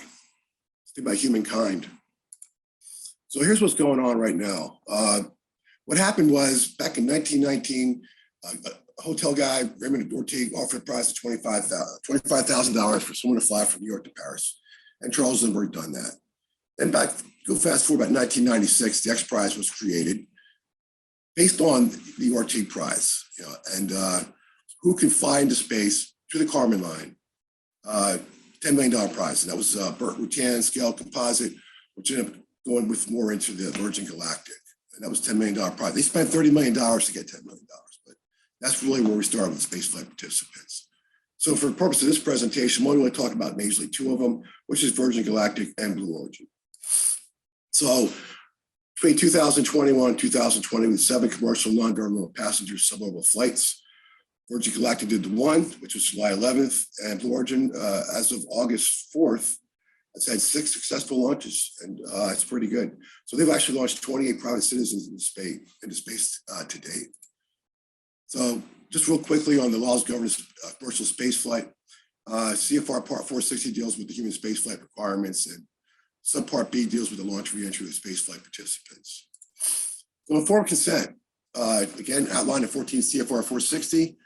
Think about humankind. So here's what's going on right now. What happened was back in 1919, a hotel guy, Raymond Ortigue, offered a prize of $25,000 for someone to fly from New York to Paris. And Charles Lindbergh done that. Then go fast forward about 1996, the X Prize was created based on the Ortigue Prize, and who can fly into space to the Kármán line, $10 million prize. And that was Burt Rutan scale composite, which ended up going with more into the Virgin Galactic. And that was $10 million prize. They spent $30 million to get $10 million, but that's really where we started with spaceflight participants. So for the purpose of this presentation, I'm only going to talk about majorly 2 of them, which is Virgin Galactic and Blue Origin. So between 2021 and 2020, with 7 commercial non-governmental passenger suborbital flights, Virgin Galactic did the 1, which was July 11th, and Blue Origin, as of August 4th, has had 6 successful launches, and it's pretty good. So they've actually launched 28 private citizens into space to date. So just real quickly on the laws governing commercial space flight, CFR Part 460 deals with the human spaceflight requirements, and Subpart B deals with the launch re-entry of spaceflight participants. So informed consent, again, outlined in 14 CFR 460,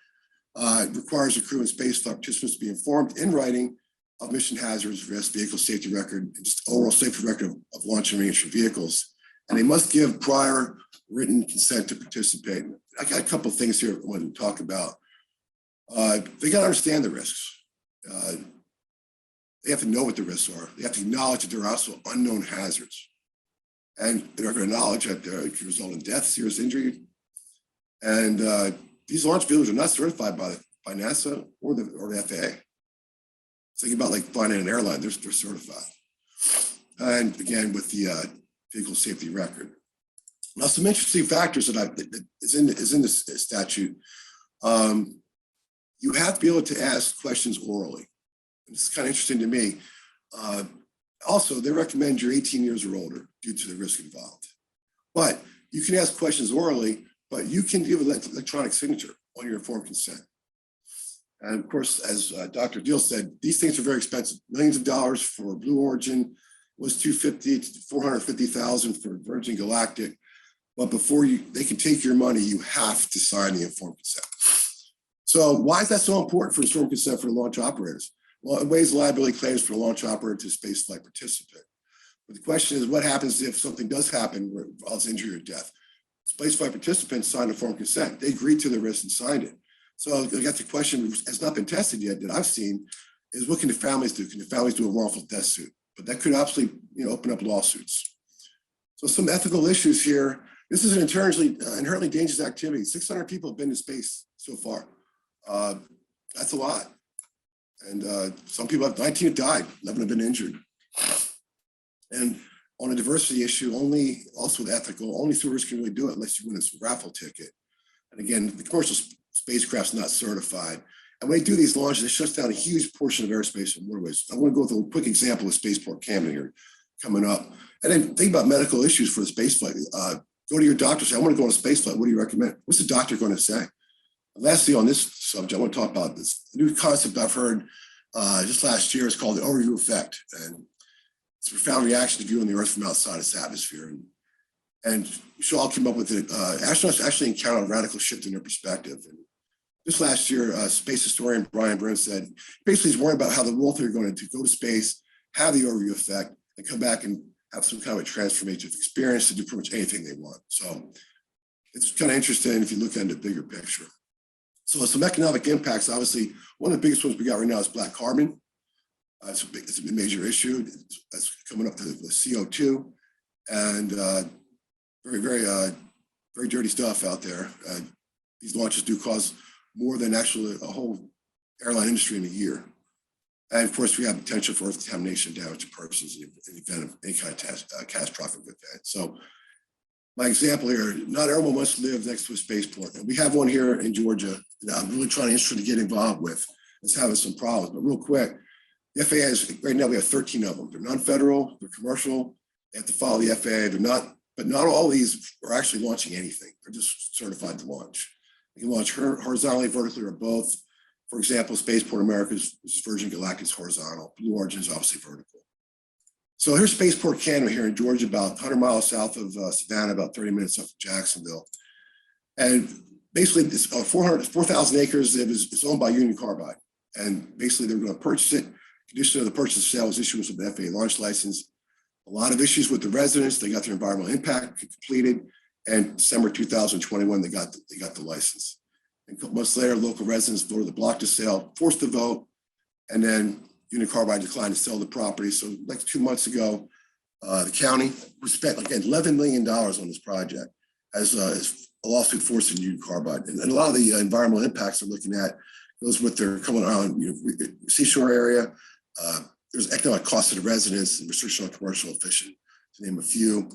requires the crew and spaceflight participants to be informed in writing of mission hazards, risk, vehicle safety record, and just overall safety record of launch and re-entry vehicles. And they must give prior written consent to participate. I got a couple of things here I want to talk about. They got to understand the risks. They have to know what the risks are. They have to acknowledge that there are also unknown hazards. And they're going to acknowledge that it can result in death, serious injury. And these launch vehicles are not certified by NASA or the FAA. Think about like flying in an airline, they're certified. And again, with the vehicle safety record. Now, some interesting factors that is in this statute. You have to be able to ask questions orally. It's kind of interesting to me. Also, they recommend you're 18 years or older due to the risk involved. But you can ask questions orally, but you can give an electronic signature on your informed consent. And of course, as Dr. Deal said, these things are very expensive. Millions of dollars for Blue Origin, was $250,000 to $450,000 for Virgin Galactic. But before they can take your money, you have to sign the informed consent. So why is that so important for informed consent for the launch operators? Well, it waives liability claims for the launch operator to spaceflight participant. But the question is, what happens if something does happen where it involves injury or death? Spaceflight participants signed informed consent. They agreed to the risk and signed it. So I got the question, which has not been tested yet that I've seen, is what can the families do? Can the families do a wrongful death suit? But that could absolutely, open up lawsuits. So some ethical issues here. This is an inherently dangerous activity. 600 people have been to space so far. That's a lot. And some people 19 have died, 11 have been injured. And on a diversity issue, also with ethical, only stewardess can really do it unless you win a raffle ticket. And again, the commercial spacecraft's not certified. And when they do these launches, it shuts down a huge portion of airspace and waterways. I want to go with a quick example of Spaceport Camden here coming up. And then think about medical issues for the spaceflight. Go to your doctor, say, I want to go on a spaceflight. What do you recommend? What's the doctor going to say? And lastly, on this subject, I want to talk about this new concept I've heard just last year. It's called the overview effect. And it's a profound reaction to viewing the Earth from outside its atmosphere. And Michelle came up with it. Astronauts actually encounter a radical shift in their perspective. And this last year, space historian Brian Byrne said, basically he's worried about how the world they're going to go to space, have the overview effect, and come back and have some kind of a transformative experience to do pretty much anything they want. So it's kind of interesting if you look at the bigger picture. So some economic impacts, obviously, one of the biggest ones we got right now is black carbon. It's a major issue. That's coming up to the CO2 and very dirty stuff out there. These launches do cause more than actually a whole airline industry in a year. And of course, we have potential for earth contamination, damage to persons in the event of any kind of catastrophic event. So my example here, not everyone wants to live next to a spaceport. And we have one here in Georgia that I'm really trying to get involved with. It's having some problems, but real quick, the FAA is, right now we have 13 of them. They're non-federal, they're commercial, they have to follow the FAA, but not all of these are actually launching anything. They're just certified to launch. You can launch horizontally, vertically, or both. For example, Spaceport America's Virgin Galactic's horizontal. Blue Origin is obviously vertical. So here's Spaceport Canada here in Georgia, about 100 miles south of Savannah, about 30 minutes up of Jacksonville. And basically, it's 4,000 acres. It's owned by Union Carbide. And basically, they're going to purchase it. Condition of the purchase and sale was issuance of the FAA launch license. A lot of issues with the residents. They got their environmental impact completed. And December 2021, they got the license. And a couple months later, local residents voted the block to sale, forced to vote, and then Union Carbide declined to sell the property. So like 2 months ago, the county, we spent like $11 million on this project as a lawsuit forcing Union Carbide. And a lot of the environmental impacts they're looking at goes with their coming around seashore area. There's economic cost to the residents and restriction on commercial efficient, to name a few.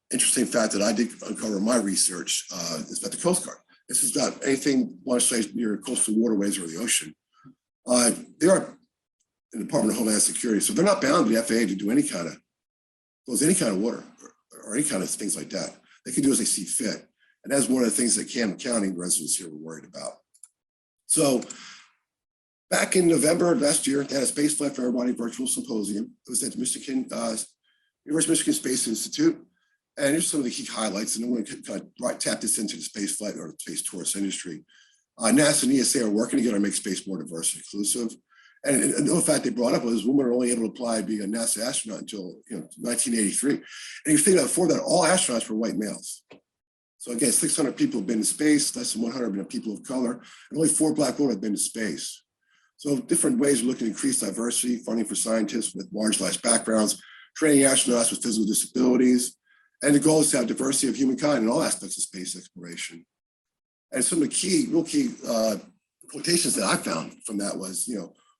Interesting fact that I did uncover in my research is about the Coast Guard. This is not anything launch sites near coastal waterways or the ocean. They are in the Department of Homeland Security, so they're not bound to the FAA to do any kind of water or any kind of things like that. They can do as they see fit. And that's one of the things that Camden County residents here were worried about. So back in November of last year, they had a spaceflight for everybody virtual symposium. It was at the University of Michigan Space Institute. And here's some of the key highlights, and I'm going to kind of tap this into the space flight or the space tourist industry. NASA and ESA are working together to make space more diverse and inclusive. And another fact they brought up was women are only able to apply to be a NASA astronaut until 1983. And you think that before that, all astronauts were white males. So again, 600 people have been to space, less than 100 have been people of color, and only 4 Black women have been to space. So different ways we're looking to increase diversity, funding for scientists with marginalized backgrounds, training astronauts with physical disabilities. And the goal is to have diversity of humankind in all aspects of space exploration. And some of the real key quotations that I found from that was,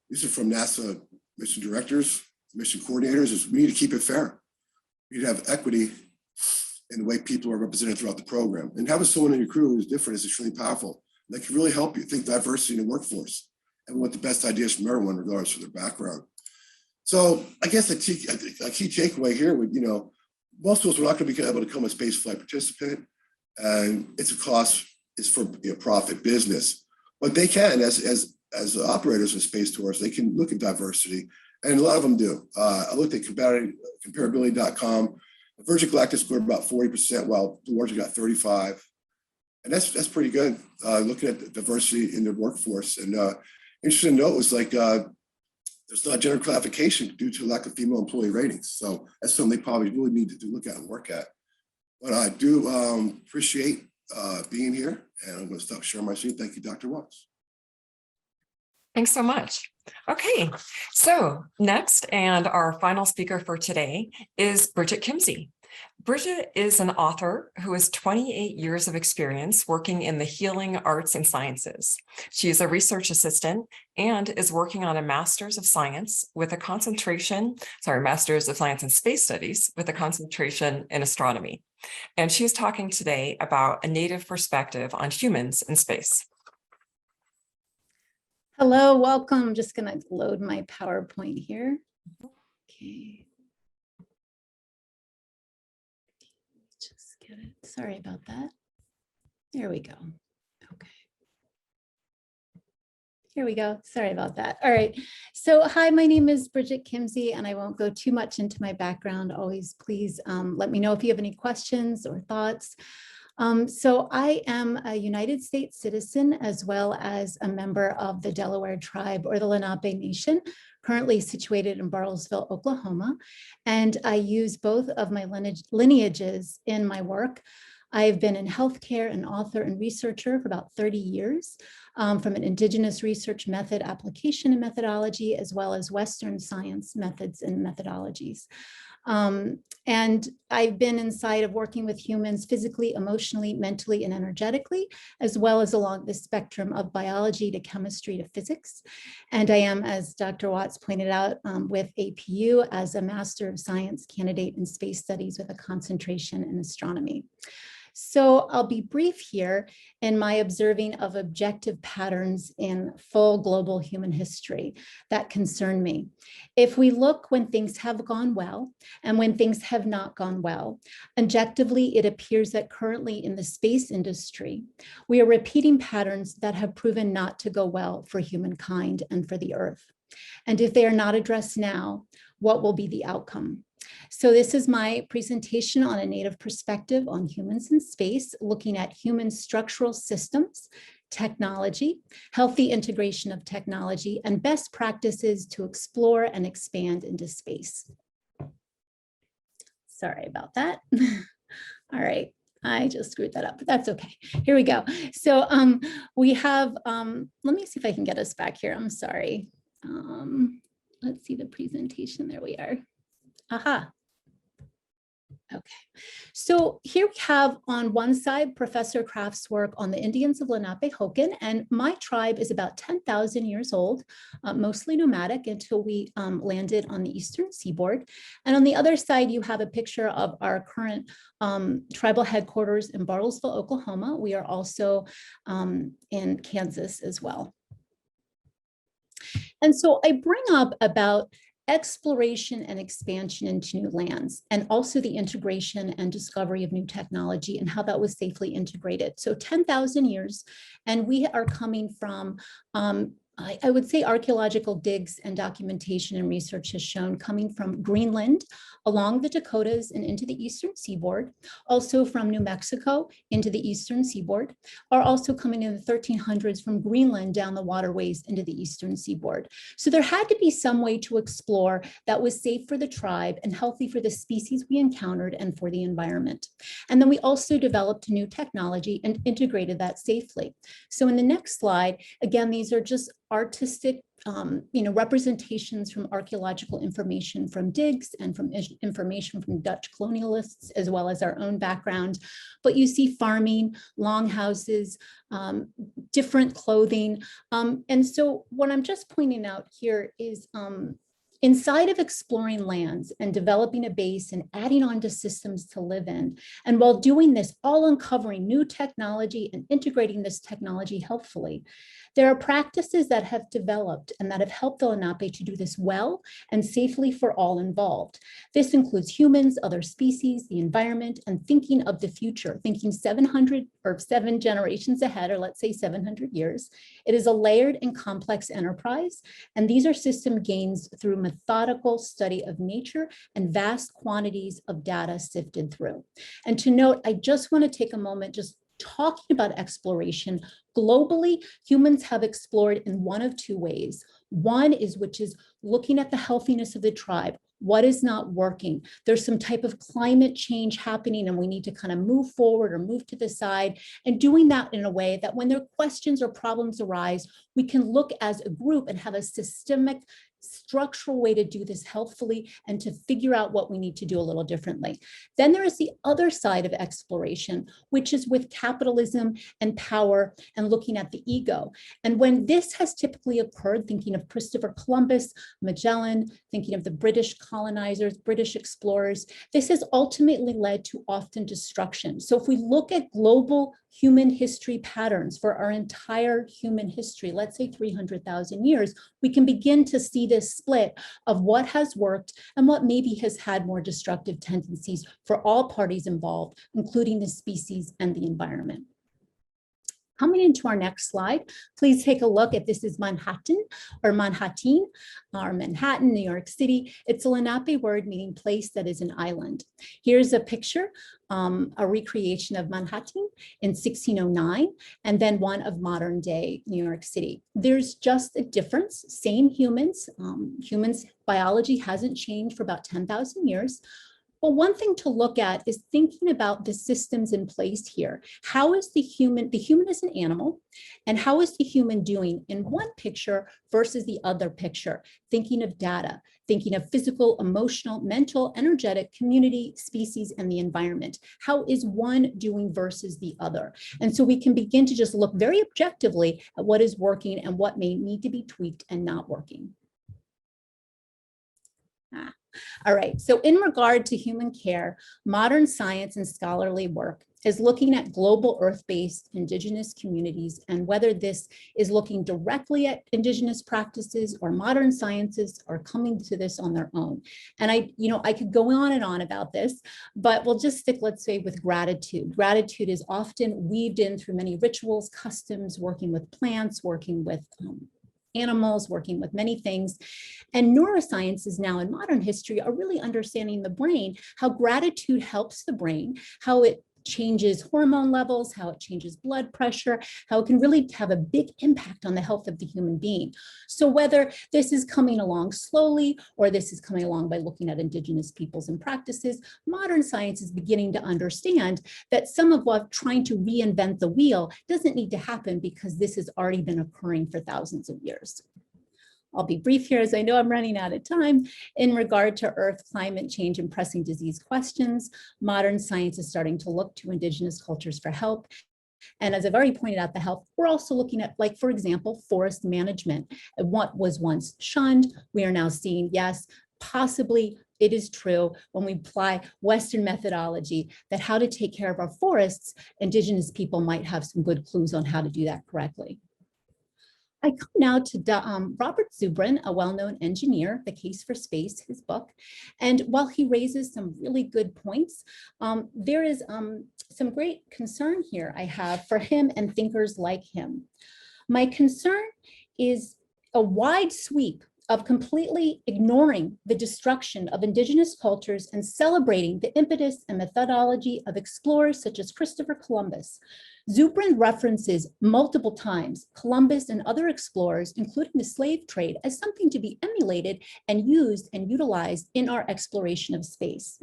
these are from NASA mission directors, mission coordinators, is we need to keep it fair. We need to have equity in the way people are represented throughout the program. And having someone in your crew who's different is extremely powerful. That can really help you think diversity in the workforce. and want the best ideas from everyone, regardless of their background. So I guess a key takeaway here would, most of us are not going to be able to become a spaceflight participant, and it's a cost, it's for profit business. But they can, as operators of space tours, they can look at diversity, and a lot of them do. I looked at comparability.com. Virgin Galactic scored about 40%, while Blue Origin got 35%. And that's pretty good, looking at the diversity in their workforce. And interesting to note was there's not gender classification due to lack of female employee ratings. So that's something they probably really need to look at and work at. But I do appreciate being here, and I'm going to stop sharing my screen. Thank you, Dr. Watts. Thanks so much. Okay, so next and our final speaker for today is Bridget Kimsey. Bridget is an author who has 28 years of experience working in the healing arts and sciences. She is a research assistant and is working on a Master's of Science with a concentration, Master's of Science in Space Studies with a concentration in astronomy. And she is talking today about a Native perspective on humans in space. Hello, welcome. I'm just going to load my PowerPoint here. Okay. Just get it. Sorry about that. There we go. Okay. Here we go. Sorry about that. All right. So hi, my name is Bridget Kimsey, and I won't go too much into my background. Always please let me know if you have any questions or thoughts. So I am a United States citizen, as well as a member of the Delaware tribe, or the Lenape Nation, currently situated in Bartlesville, Oklahoma. And I use both of my lineages in my work. I've been in healthcare, an author and researcher for about 30 years, from an indigenous research method application and methodology, as well as Western science methods and methodologies. And I've been inside of working with humans physically, emotionally, mentally, and energetically, as well as along the spectrum of biology to chemistry to physics. And I am, as Dr. Watts pointed out, with APU as a Master of Science candidate in space studies with a concentration in astronomy. So I'll be brief here in my observing of objective patterns in full global human history that concern me. If we look when things have gone well and when things have not gone well, objectively, it appears that currently in the space industry, we are repeating patterns that have proven not to go well for humankind and for the Earth. And if they are not addressed now, what will be the outcome? So this is my presentation on a Native perspective on humans in space, looking at human structural systems, technology, healthy integration of technology, and best practices to explore and expand into space. Sorry about that. All right. I just screwed that up, but that's okay. Here we go. So we have, let me see if I can get us back here. I'm sorry. Let's see the presentation. There we are. Aha. Okay, so here we have on one side Professor Kraft's work on the Indians of Lenapehoking, and my tribe is about 10,000 years old, mostly nomadic until we landed on the eastern seaboard. And on the other side, you have a picture of our current tribal headquarters in Bartlesville, Oklahoma. We are also in Kansas as well. And so I bring up about exploration and expansion into new lands, and also the integration and discovery of new technology and how that was safely integrated. So 10,000 years, and we are coming from, I would say archaeological digs and documentation and research has shown coming from Greenland, along the Dakotas and into the eastern seaboard, also from New Mexico into the eastern seaboard, are also coming in the 1300s from Greenland down the waterways into the eastern seaboard. So there had to be some way to explore that was safe for the tribe and healthy for the species we encountered and for the environment. And then we also developed new technology and integrated that safely. So in the next slide, again, these are just artistic representations from archaeological information from digs and from information from Dutch colonialists, as well as our own background. But you see farming, longhouses, different clothing. And so what I'm just pointing out here is inside of exploring lands and developing a base and adding on to systems to live in, and while doing this, all uncovering new technology and integrating this technology helpfully, There are practices that have developed and that have helped the Lenape to do this well and safely for all involved. This includes humans, other species, the environment, and thinking of the future, thinking 700 or 7 generations ahead, or let's say 700 years. It is a layered and complex enterprise, and these are system gains through methodical study of nature and vast quantities of data sifted through. And to note, I just want to take a moment just talking about exploration. Globally, humans have explored in one of two ways. One is which is looking at the healthiness of the tribe. What is not working? There's some type of climate change happening and we need to kind of move forward or move to the side, and doing that in a way that when there are questions or problems arise, we can look as a group and have a systemic structural way to do this healthfully and to figure out what we need to do a little differently. Then there is the other side of exploration, which is with capitalism and power and looking at the ego. And when this has typically occurred, thinking of Christopher Columbus, Magellan, thinking of the British colonizers, British explorers, this has ultimately led to often destruction. So if we look at global human history patterns for our entire human history, let's say 300,000 years, we can begin to see this split of what has worked and what maybe has had more destructive tendencies for all parties involved, including the species and the environment. Coming into our next slide, please take a look at this is Manhattan or Manhattan or Manhattan, New York City. It's a Lenape word meaning place that is an island. Here's a picture, a recreation of Manhattan in 1609, and then one of modern day New York City. There's just a difference, same humans, humans biology hasn't changed for about 10,000 years. Well, one thing to look at is thinking about the systems in place here. How is the human is an animal, and how is the human doing in one picture versus the other picture? Thinking of data, thinking of physical, emotional, mental, energetic, community, species, and the environment. How is one doing versus the other? And so we can begin to just look very objectively at what is working and what may need to be tweaked and not working. All right, so in regard to human care, modern science and scholarly work is looking at global Earth-based Indigenous communities and whether this is looking directly at Indigenous practices or modern sciences or coming to this on their own. And I could go on and on about this, but we'll just stick, let's say, with gratitude. Gratitude is often weaved in through many rituals, customs, working with plants, working with animals, working with many things. And neurosciences now in modern history are really understanding the brain, how gratitude helps the brain, how it changes hormone levels, how it changes blood pressure, how it can really have a big impact on the health of the human being. So whether this is coming along slowly or this is coming along by looking at Indigenous peoples and practices, modern science is beginning to understand that some of what trying to reinvent the wheel doesn't need to happen because this has already been occurring for thousands of years. I'll be brief here as I know I'm running out of time. In regard to Earth, climate change, and pressing disease questions, modern science is starting to look to Indigenous cultures for help. And as I've already pointed out, the health, we're also looking at, like, for example, forest management. What was once shunned, we are now seeing, yes, possibly it is true when we apply Western methodology that how to take care of our forests, Indigenous people might have some good clues on how to do that correctly. I come now to Robert Zubrin, a well-known engineer, The Case for Space, his book. And while he raises some really good points, there is some great concern here I have for him and thinkers like him. My concern is a wide sweep of completely ignoring the destruction of Indigenous cultures and celebrating the impetus and methodology of explorers such as Christopher Columbus. Zubrin references multiple times Columbus and other explorers, including the slave trade, as something to be emulated and used and utilized in our exploration of space.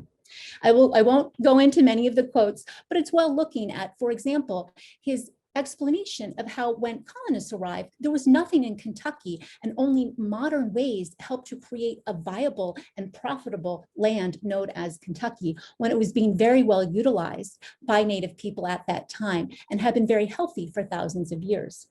I won't go into many of the quotes, but it's well looking at, for example, his explanation of how when colonists arrived, there was nothing in Kentucky and only modern ways helped to create a viable and profitable land known as Kentucky when it was being very well utilized by Native people at that time and had been very healthy for thousands of years.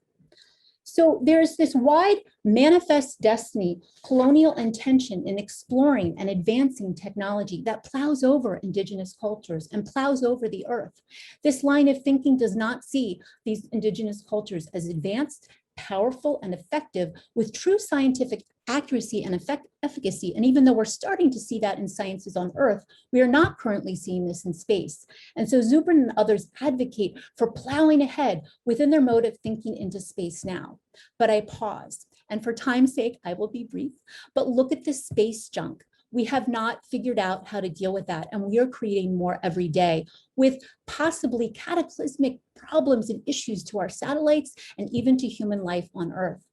So there's this wide manifest destiny, colonial intention in exploring and advancing technology that plows over Indigenous cultures and plows over the earth. This line of thinking does not see these Indigenous cultures as advanced, powerful and effective with true scientific accuracy and efficacy. And even though we're starting to see that in sciences on Earth, we are not currently seeing this in space. And so Zubrin and others advocate for plowing ahead within their mode of thinking into space now. But I pause. And for time's sake, I will be brief, but look at this space junk. We have not figured out how to deal with that. And we are creating more every day with possibly cataclysmic problems and issues to our satellites and even to human life on Earth.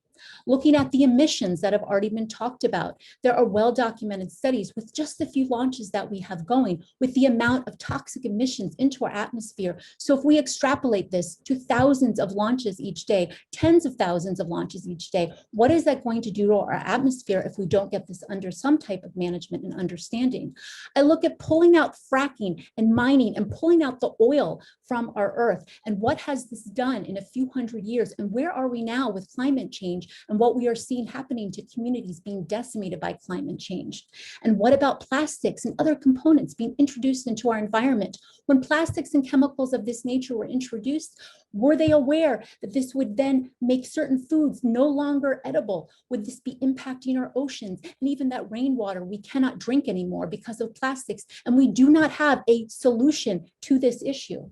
Looking at the emissions that have already been talked about, there are well-documented studies with just the few launches that we have going with the amount of toxic emissions into our atmosphere. So if we extrapolate this to thousands of launches each day, tens of thousands of launches each day, what is that going to do to our atmosphere if we don't get this under some type of management and understanding? I look at pulling out fracking and mining and pulling out the oil from our Earth, and what has this done in a few hundred years, and where are we now with climate change and what we are seeing happening to communities being decimated by climate change? And what about plastics and other components being introduced into our environment? When plastics and chemicals of this nature were introduced, were they aware that this would then make certain foods no longer edible? Would this be impacting our oceans and even that rainwater we cannot drink anymore because of plastics? And we do not have a solution to this issue.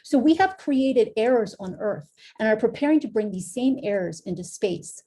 So we have created errors on Earth and are preparing to bring these same errors into space.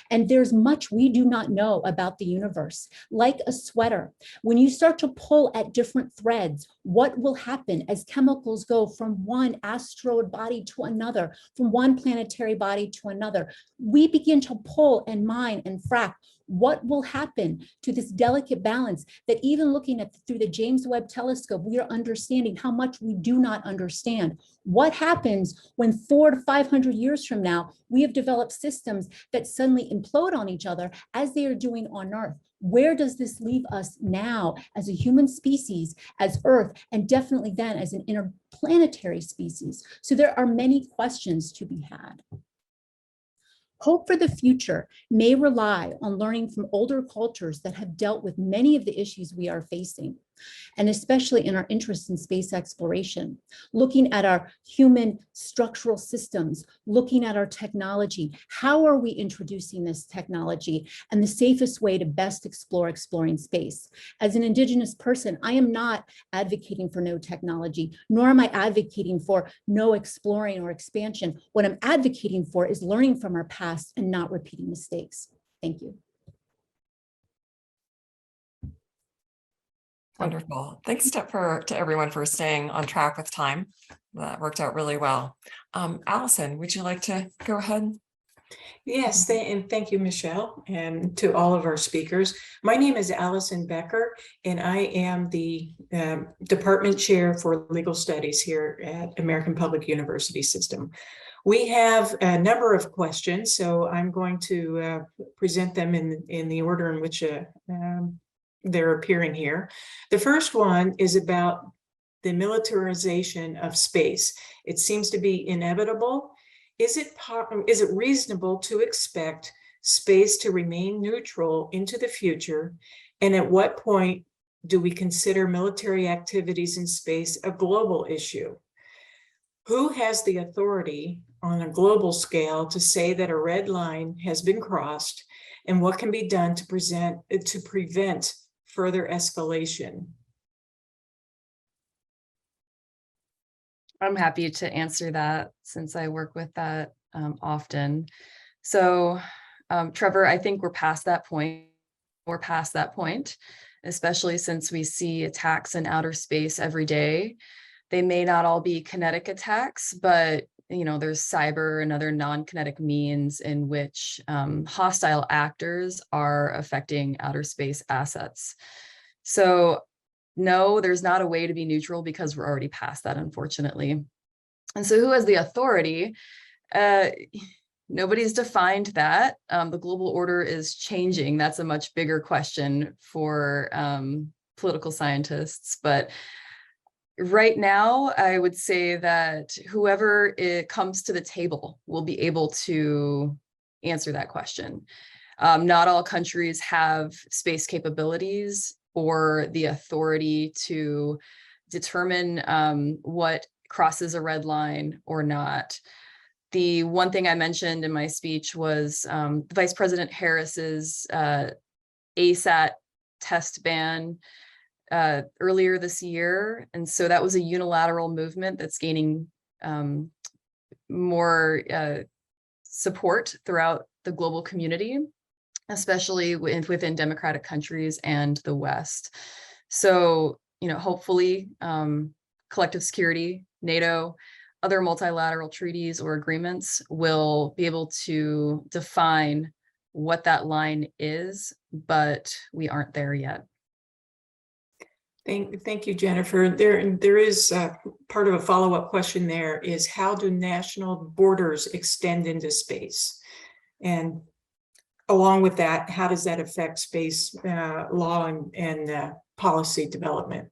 And there's much we do not know about the universe. Like a sweater, when you start to pull at different threads, what will happen as chemicals go from one asteroid body to another, from one planetary body to another? We begin to pull and mine and frack. What will happen to this delicate balance that even looking at through the James Webb Telescope, we are understanding how much we do not understand. What happens when 400 to 500 years from now, we have developed systems that suddenly implode on each other as they are doing on Earth? Where does this leave us now as a human species, as Earth, and definitely then as an interplanetary species? So there are many questions to be had. Hope for the future may rely on learning from older cultures that have dealt with many of the issues we are facing, and especially in our interest in space exploration, looking at our human structural systems, looking at our technology. How are we introducing this technology and the safest way to best exploring space? As an Indigenous person, I am not advocating for no technology, nor am I advocating for no exploring or expansion. What I'm advocating for is learning from our past and not repeating mistakes. Thank you. Wonderful. Thanks to everyone for staying on track with time. That worked out really well. Allison, would you like to go ahead? Yes, and thank you, Michelle, and to all of our speakers. My name is Allison Becker, and I am the Department Chair for Legal Studies here at American Public University System. We have a number of questions, so I'm going to present them in the order in which they're appearing here. The first one is about the militarization of space. It seems to be inevitable. Is it reasonable to expect space to remain neutral into the future? And at what point do we consider military activities in space a global issue? Who has the authority on a global scale to say that a red line has been crossed, and what can be done to prevent further escalation? I'm happy to answer that since I work with that often. So, Trevor, I think we're past that point. We're past that point, especially since we see attacks in outer space every day. They may not all be kinetic attacks, but there's cyber and other non-kinetic means in which hostile actors are affecting outer space assets. So no, there's not a way to be neutral because we're already past that, unfortunately. And so who has the authority? Nobody's defined that. The global order is changing. That's a much bigger question for political scientists. But right now, I would say that whoever comes to the table will be able to answer that question. Not all countries have space capabilities or the authority to determine what crosses a red line or not. The one thing I mentioned in my speech was Vice President Harris's ASAT test ban earlier this year. And so that was a unilateral movement that's gaining more support throughout the global community, especially within democratic countries and the West. So, hopefully collective security, NATO, other multilateral treaties or agreements will be able to define what that line is, but we aren't there yet. Thank you, Jennifer. There is part of a follow-up question there is, how do national borders extend into space? And along with that, how does that affect space law and policy development?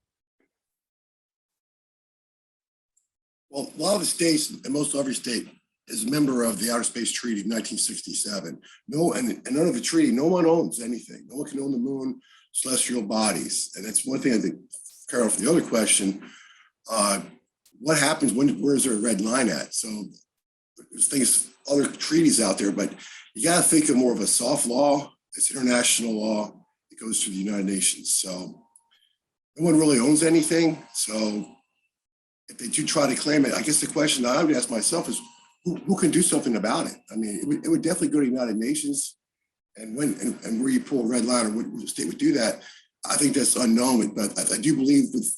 Well, a lot of the states, and most every state, is a member of the Outer Space Treaty of 1967. And under the treaty, no one owns anything. No one can own the moon, celestial bodies. And that's one thing I think, Carol, for the other question, what happens where is there a red line at? So there's things, other treaties out there, but you got to think of more of a soft law. It's international law. It goes through the United Nations. So no one really owns anything. So if they do try to claim it, I guess the question I would ask myself is, who can do something about it? I mean, it would definitely go to the United Nations, and where you pull a red line or what state would do that, I think that's unknown. But I do believe with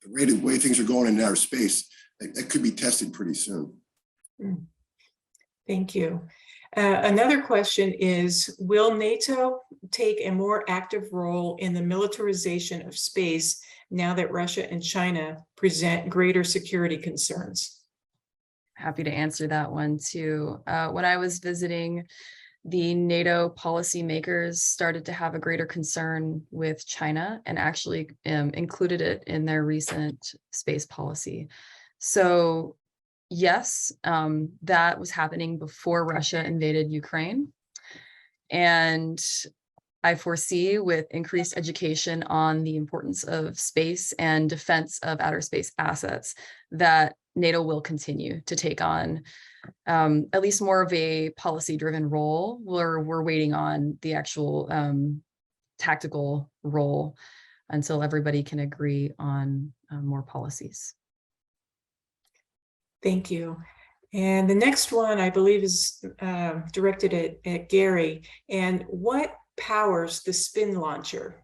the way things are going in outer space, that could be tested pretty soon. Thank you. Another question is, will NATO take a more active role in the militarization of space now that Russia and China present greater security concerns? Happy to answer that one too. When I was visiting, the NATO policymakers started to have a greater concern with China and actually included it in their recent space policy. So yes, that was happening before Russia invaded Ukraine. And I foresee, with increased education on the importance of space and defense of outer space assets, that NATO will continue to take on at least more of a policy-driven role, where we're waiting on the actual tactical role until everybody can agree on more policies. Thank you. And the next one, I believe, is directed at Gary. And what powers the spin launcher?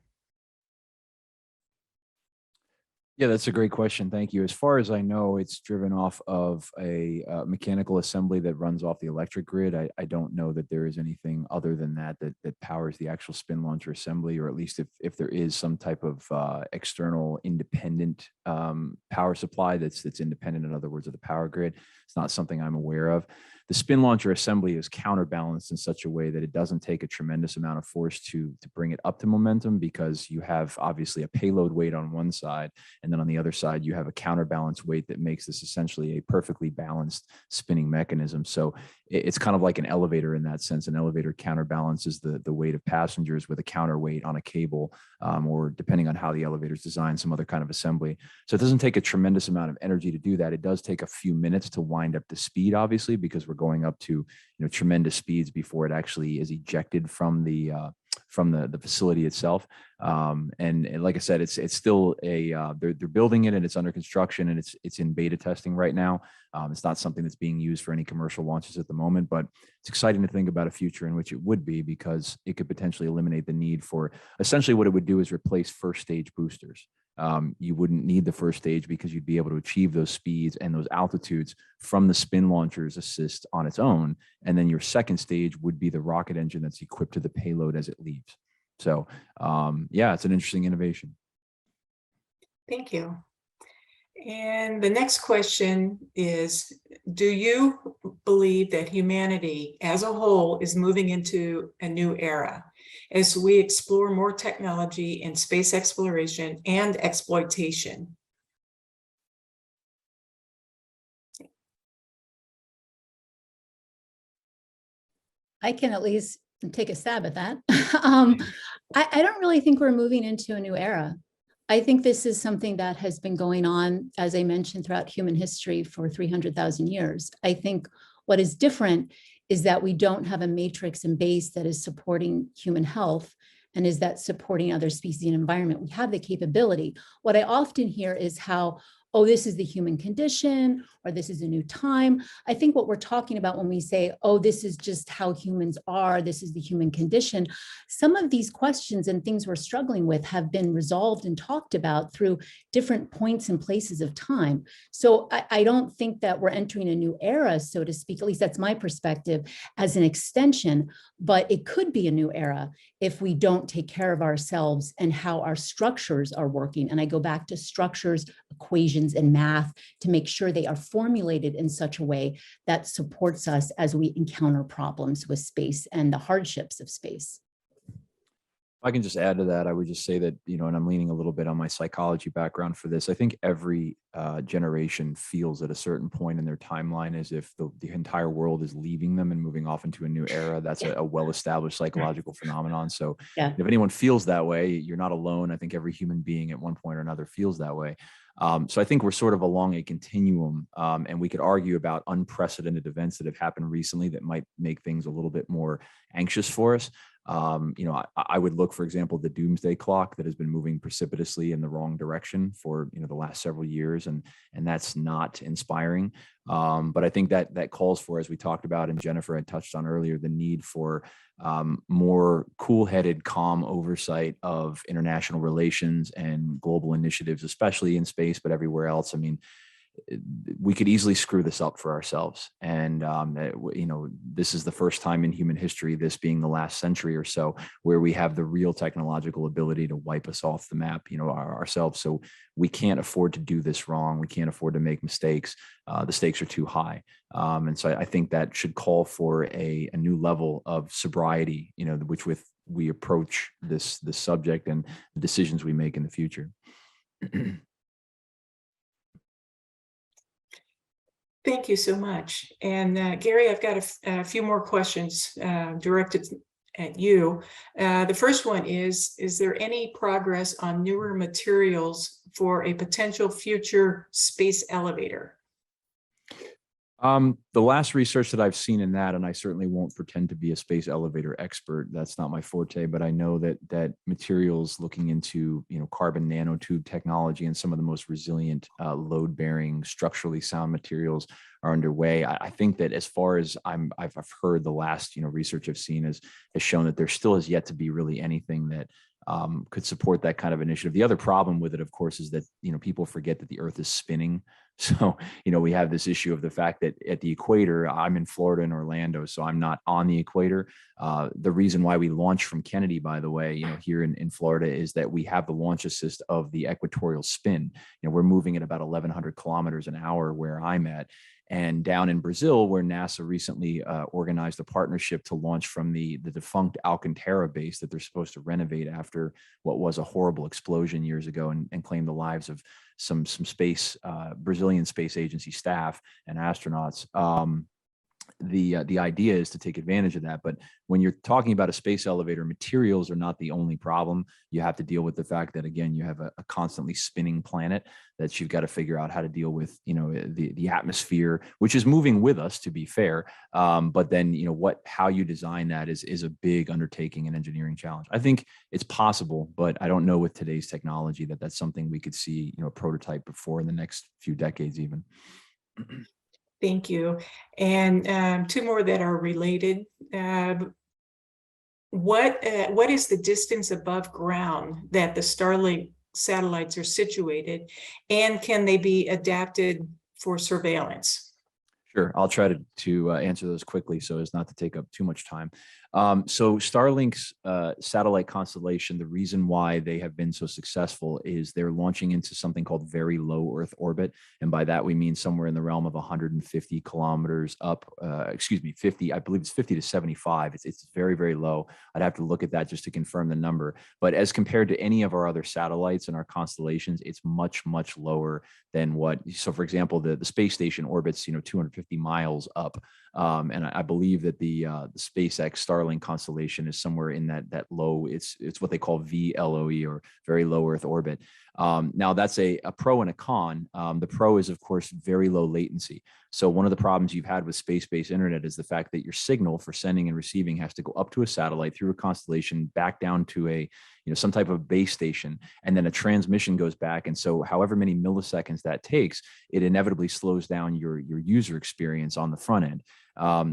Yeah, that's a great question. Thank you. As far as I know, it's driven off of a mechanical assembly that runs off the electric grid. I don't know that there is anything other than that powers the actual spin launcher assembly, or at least if there is some type of external independent power supply that's independent, in other words, of the power grid. It's not something I'm aware of. The spin launcher assembly is counterbalanced in such a way that it doesn't take a tremendous amount of force to bring it up to momentum, because you have obviously a payload weight on one side, and then on the other side, you have a counterbalance weight that makes this essentially a perfectly balanced spinning mechanism. So it's kind of like an elevator in that sense. An elevator counterbalances the weight of passengers with a counterweight on a cable, or depending on how the elevator is designed, some other kind of assembly. So it doesn't take a tremendous amount of energy to do that. It does take a few minutes to wind up the speed, obviously, because we're going up to tremendous speeds before it actually is ejected from the facility itself. And like I said, it's still they're building it, and it's under construction, and it's in beta testing right now. It's not something that's being used for any commercial launches at the moment, but it's exciting to think about a future in which it would be, because it could potentially eliminate the need for, essentially what it would do is replace first stage boosters. You wouldn't need the first stage, because you'd be able to achieve those speeds and those altitudes from the spin launcher's assist on its own. And then your second stage would be the rocket engine that's equipped to the payload as it leaves. So yeah, it's an interesting innovation. Thank you. And the next question is, do you believe that humanity as a whole is moving into a new era as we explore more technology in space exploration and exploitation? I can at least take a stab at that. I don't really think we're moving into a new era. I think this is something that has been going on, as I mentioned, throughout human history for 300,000 years. I think What is different is that we don't have a matrix and base that is supporting human health and is that supporting other species and environment. We have the capability. What I often hear is how, oh, this is the human condition, or this is a new time. I think what we're talking about when we say, oh, this is just how humans are, this is the human condition, some of these questions and things we're struggling with have been resolved and talked about through different points and places of time. So I don't think that we're entering a new era, so to speak, at least that's my perspective, as an extension, but it could be a new era if we don't take care of ourselves and how our structures are working. And I go back to structures, equations, and math to make sure they are formulated in such a way that supports us as we encounter problems with space and the hardships of space. If I can just add to that, I would just say that, you know, and I'm leaning a little bit on my psychology background for this. I think every generation feels at a certain point in their timeline as if the entire world is leaving them and moving off into a new era. That's a well-established psychological phenomenon. So Yeah. if anyone feels that way, you're not alone. I think every human being at one point or another feels that way. So I think we're sort of along a continuum, and we could argue about unprecedented events that have happened recently that might make things a little bit more anxious for us. You know, I would look, for example, the doomsday clock that has been moving precipitously in the wrong direction for, you know, the last several years, and that's not inspiring. But I think that calls for, as we talked about, and Jennifer had touched on earlier, the need for more cool-headed, calm oversight of international relations and global initiatives, especially in space, but everywhere else. I mean, we could easily screw this up for ourselves. And, you know, this is the first time in human history, this being the last century or so, where we have the real technological ability to wipe us off the map, you know, ourselves. So we can't afford to do this wrong. We can't afford to make mistakes. The stakes are too high. And so I think that should call for a new level of sobriety, you know, which with we approach this subject and the decisions we make in the future. Thank you so much. And Gary, I've got a few more questions directed at you. The first one is there any progress on newer materials for a potential future space elevator? The last research that I've seen in that, and I certainly won't pretend to be a space elevator expert, that's not my forte, but I know that materials looking into, you know, carbon nanotube technology and some of the most resilient, load-bearing, structurally sound materials are underway. I think that as far as I've heard, the last, you know, research I've seen has shown that there still has yet to be really anything that could support that kind of initiative. The other problem with it, of course, is that, you know, people forget that the Earth is spinning. So, you know, we have this issue of the fact that at the equator, I'm in Florida and Orlando, so I'm not on the equator. The reason why we launch from Kennedy, by the way, you know, here in Florida, is that we have the launch assist of the equatorial spin. You know, we're moving at about 1,100 kilometers an hour where I'm at. And down in Brazil, where NASA recently organized a partnership to launch from the defunct Alcantara base that they're supposed to renovate after what was a horrible explosion years ago and claim the lives of some space Brazilian space agency staff and astronauts. The idea is to take advantage of that. But when you're talking about a space elevator, materials are not the only problem. You have to deal with the fact that, again, you have a constantly spinning planet that you've got to figure out how to deal with, you know, the atmosphere, which is moving with us, to be fair. But then, you know, how you design that is a big undertaking and engineering challenge. I think it's possible, but I don't know with today's technology that's something we could see, you know, a prototype before in the next few decades even. Thank you. And two more that are related. What is the distance above ground that the Starlink satellites are situated, and can they be adapted for surveillance? Sure, I'll try to answer those quickly so as not to take up too much time. So Starlink's satellite constellation, the reason why they have been so successful is they're launching into something called very low Earth orbit. And by that, we mean somewhere in the realm of 150 kilometers up, 50, I believe it's 50 to 75. It's very, very low. I'd have to look at that just to confirm the number. But as compared to any of our other satellites and our constellations, it's much, much lower than what, so for example, the space station orbits, you know, 250 miles up. And I believe that the SpaceX Starlink constellation is somewhere in that low, it's what they call VLOE, or very low Earth orbit. Now that's a pro and a con. The pro is, of course, very low latency. So one of the problems you've had with space-based internet is the fact that your signal for sending and receiving has to go up to a satellite, through a constellation, back down to a, some type of base station, and then a transmission goes back. And so however many milliseconds that takes, it inevitably slows down your user experience on the front end.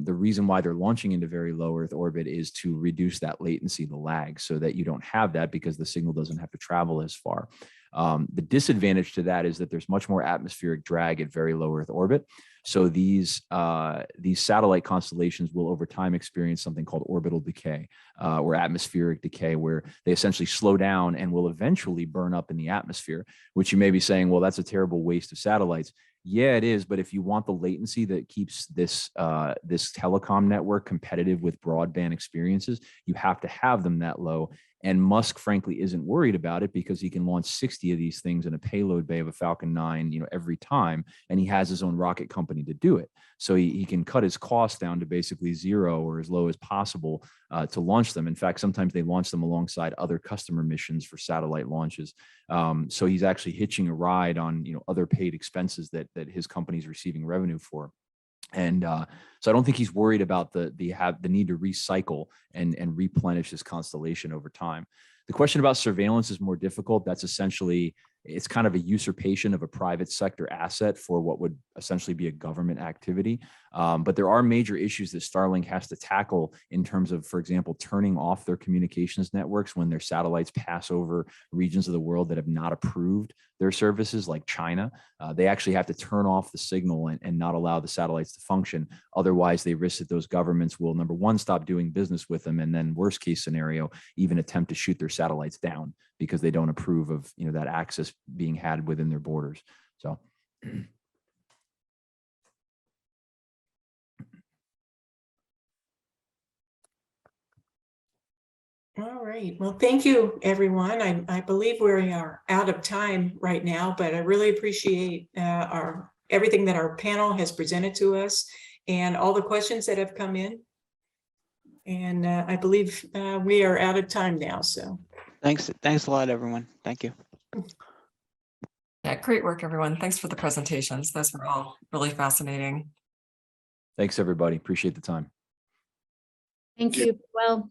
The reason why they're launching into very low Earth orbit is to reduce that latency, the lag, so that you don't have that, because the signal doesn't have to travel as far. The disadvantage to that is that there's much more atmospheric drag at very low Earth orbit. So these satellite constellations will over time experience something called orbital decay, or atmospheric decay, where they essentially slow down and will eventually burn up in the atmosphere, which you may be saying, well, that's a terrible waste of satellites. Yeah, it is. But if you want the latency that keeps this telecom network competitive with broadband experiences, you have to have them that low. And Musk, frankly, isn't worried about it, because he can launch 60 of these things in a payload bay of a Falcon 9, every time, and he has his own rocket company to do it. So he can cut his costs down to basically zero, or as low as possible, to launch them. In fact, sometimes they launch them alongside other customer missions for satellite launches. So he's actually hitching a ride on other paid expenses that his company is receiving revenue for. And so I don't think he's worried about the need to recycle and replenish his constellation over time. The question about surveillance is more difficult. That's essentially, it's kind of a usurpation of a private sector asset for what would essentially be a government activity. But there are major issues that Starlink has to tackle in terms of, for example, turning off their communications networks when their satellites pass over regions of the world that have not approved their services, like China. They actually have to turn off the signal and not allow the satellites to function. Otherwise, they risk that those governments will, number one, stop doing business with them, and then worst case scenario, even attempt to shoot their satellites down, because they don't approve of that access being had within their borders. So All right. Well, thank you, everyone. I believe we are out of time right now, but I really appreciate everything that our panel has presented to us and all the questions that have come in. And I believe we are out of time now. So Thanks a lot, everyone. Thank you. Yeah, great work, everyone. Thanks for the presentations. Those were all really fascinating. thanks, everybody. Appreciate the time. Thank you. Well.